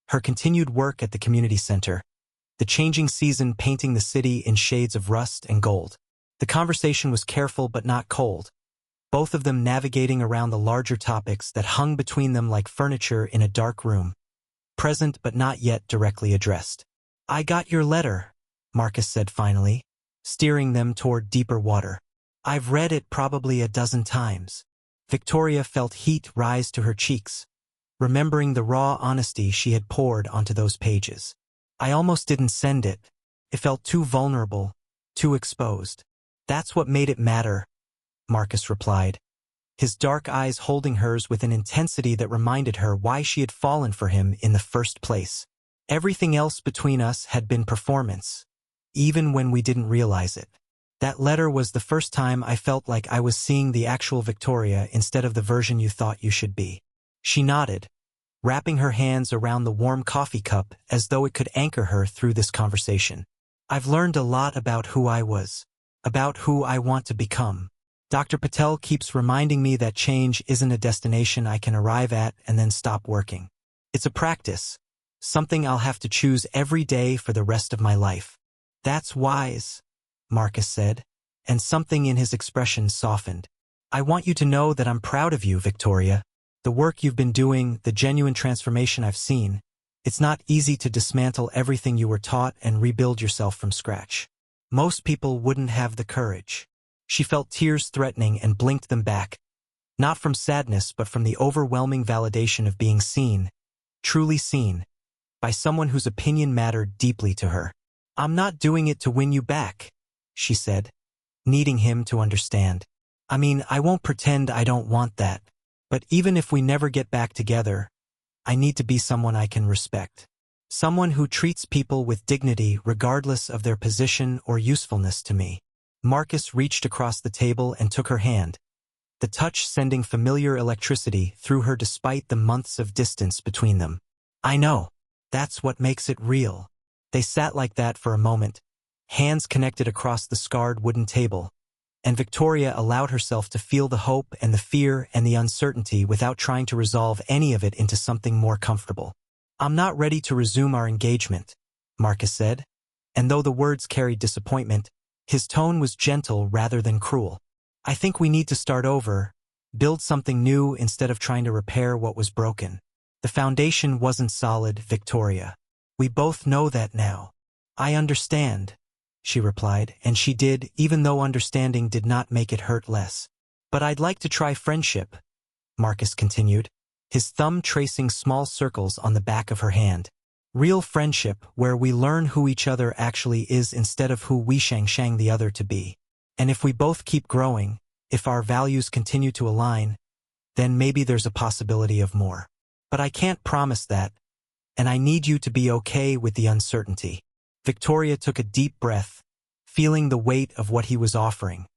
her continued work at the community center, the changing season painting the city in shades of rust and gold. The conversation was careful but not cold, both of them navigating around the larger topics that hung between them like furniture in a dark room, present but not yet directly addressed. "I got your letter," Marcus said finally, steering them toward deeper water. "I've read it probably a dozen times." Victoria felt heat rise to her cheeks, remembering the raw honesty she had poured onto those pages. "I almost didn't send it. It felt too vulnerable, too exposed." "That's what made it matter," Marcus replied, his dark eyes holding hers with an intensity that reminded her why she had fallen for him in the first place. "Everything else between us had been performance, even when we didn't realize it. That letter was the first time I felt like I was seeing the actual Victoria instead of the version you thought you should be." She nodded, wrapping her hands around the warm coffee cup as though it could anchor her through this conversation. "I've learned a lot about who I was, about who I want to become. Dr. Patel keeps reminding me that change isn't a destination I can arrive at and then stop working. It's a practice, something I'll have to choose every day for the rest of my life." "That's wise," Marcus said, and something in his expression softened. "I want you to know that I'm proud of you, Victoria. The work you've been doing, the genuine transformation I've seen. It's not easy to dismantle everything you were taught and rebuild yourself from scratch. Most people wouldn't have the courage. She felt tears threatening and blinked them back, not from sadness but from the overwhelming validation of being seen, truly seen, by someone whose opinion mattered deeply to her. "I'm not doing it to win you back," she said, needing him to understand. "I mean, I won't pretend I don't want that. But even if we never get back together, I need to be someone I can respect. Someone who treats people with dignity regardless of their position or usefulness to me." Marcus reached across the table and took her hand, the touch sending familiar electricity through her despite the months of distance between them. "I know. That's what makes it real." They sat like that for a moment, hands connected across the scarred wooden table, and Victoria allowed herself to feel the hope and the fear and the uncertainty without trying to resolve any of it into something more comfortable. "I'm not ready to resume our engagement," Marcus said, and though the words carried disappointment, his tone was gentle rather than cruel. "I think we need to start over, build something new instead of trying to repair what was broken. The foundation wasn't solid, Victoria. We both know that now." "I understand," she replied, and she did, even though understanding did not make it hurt less. "But I'd like to try friendship," Marcus continued, his thumb tracing small circles on the back of her hand. "Real friendship where we learn who each other actually is instead of who we shang the other to be. And if we both keep growing, if our values continue to align, then maybe there's a possibility of more. But I can't promise that, and I need you to be okay with the uncertainty." Victoria took a deep breath, feeling the weight of what he was offering.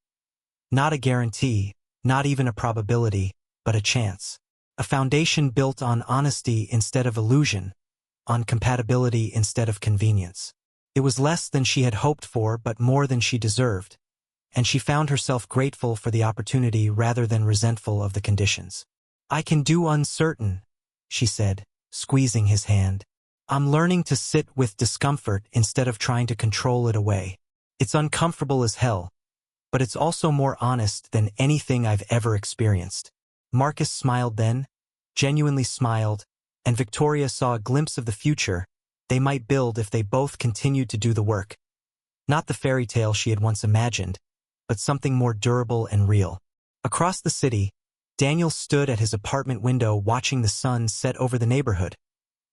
Not a guarantee, not even a probability, but a chance. A foundation built on honesty instead of illusion, on compatibility instead of convenience. It was less than she had hoped for, but more than she deserved, and she found herself grateful for the opportunity rather than resentful of the conditions. "I can do uncertain," she said, squeezing his hand. "I'm learning to sit with discomfort instead of trying to control it away. It's uncomfortable as hell, but it's also more honest than anything I've ever experienced." Marcus smiled then, genuinely smiled, and Victoria saw a glimpse of the future they might build if they both continued to do the work. Not the fairy tale she had once imagined, but something more durable and real. Across the city, Daniel stood at his apartment window watching the sun set over the neighborhood,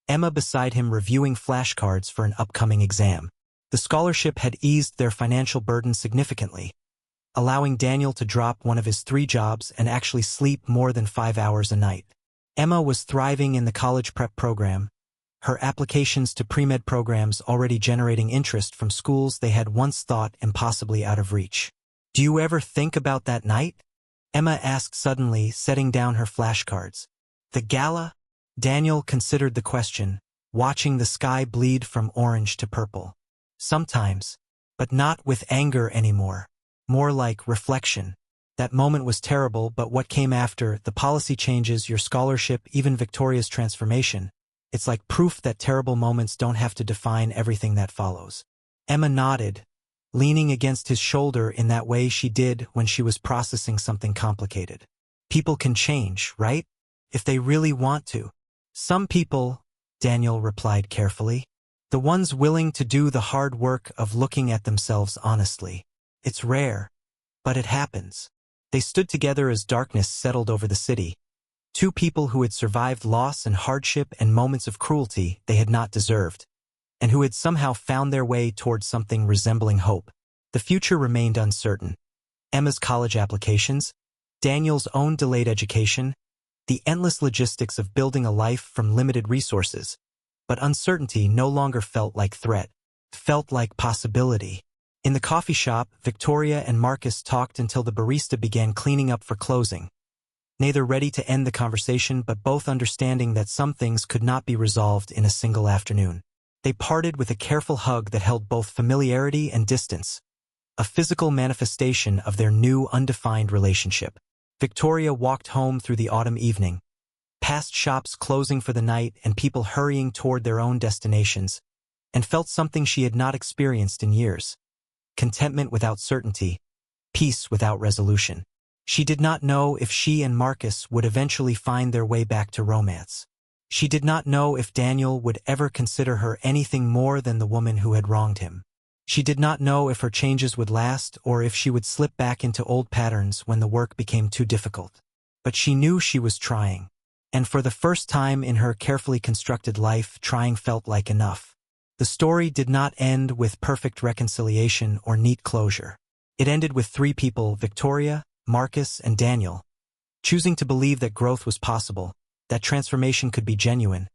Emma beside him reviewing flashcards for an upcoming exam. The scholarship had eased their financial burden significantly, allowing Daniel to drop one of his 3 jobs and actually sleep more than 5 hours a night. Emma was thriving in the college prep program, her applications to pre-med programs already generating interest from schools they had once thought impossibly out of reach. "Do you ever think about that night?" Emma asked suddenly, setting down her flashcards. "The gala?" Daniel considered the question, watching the sky bleed from orange to purple. "Sometimes, but not with anger anymore. More like reflection. That moment was terrible, but what came after, the policy changes, your scholarship, even Victoria's transformation, it's like proof that terrible moments don't have to define everything that follows." Emma nodded, leaning against his shoulder in that way she did when she was processing something complicated. "People can change, right? If they really want to." "Some people," Daniel replied carefully. "The ones willing to do the hard work of looking at themselves honestly. It's rare, but it happens." They stood together as darkness settled over the city. 2 people who had survived loss and hardship and moments of cruelty they had not deserved, and who had somehow found their way towards something resembling hope. The future remained uncertain. Emma's college applications, Daniel's own delayed education, the endless logistics of building a life from limited resources. But uncertainty no longer felt like threat. It felt like possibility. In the coffee shop, Victoria and Marcus talked until the barista began cleaning up for closing. Neither ready to end the conversation but both understanding that some things could not be resolved in a single afternoon. They parted with a careful hug that held both familiarity and distance, a physical manifestation of their new undefined relationship. Victoria walked home through the autumn evening, past shops closing for the night and people hurrying toward their own destinations, and felt something she had not experienced in years. Contentment without certainty, peace without resolution. She did not know if she and Marcus would eventually find their way back to romance. She did not know if Daniel would ever consider her anything more than the woman who had wronged him. She did not know if her changes would last or if she would slip back into old patterns when the work became too difficult. But she knew she was trying. And for the first time in her carefully constructed life, trying felt like enough. The story did not end with perfect reconciliation or neat closure. It ended with three people, Victoria, Marcus, and Daniel, choosing to believe that growth was possible, that transformation could be genuine,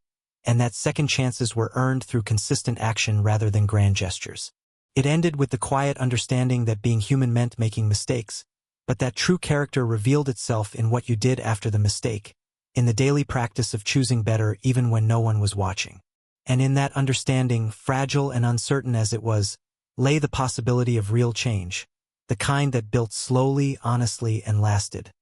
and that second chances were earned through consistent action rather than grand gestures. It ended with the quiet understanding that being human meant making mistakes, but that true character revealed itself in what you did after the mistake, in the daily practice of choosing better even when no one was watching. And in that understanding, fragile and uncertain as it was, lay the possibility of real change, the kind that built slowly, honestly, and lasted.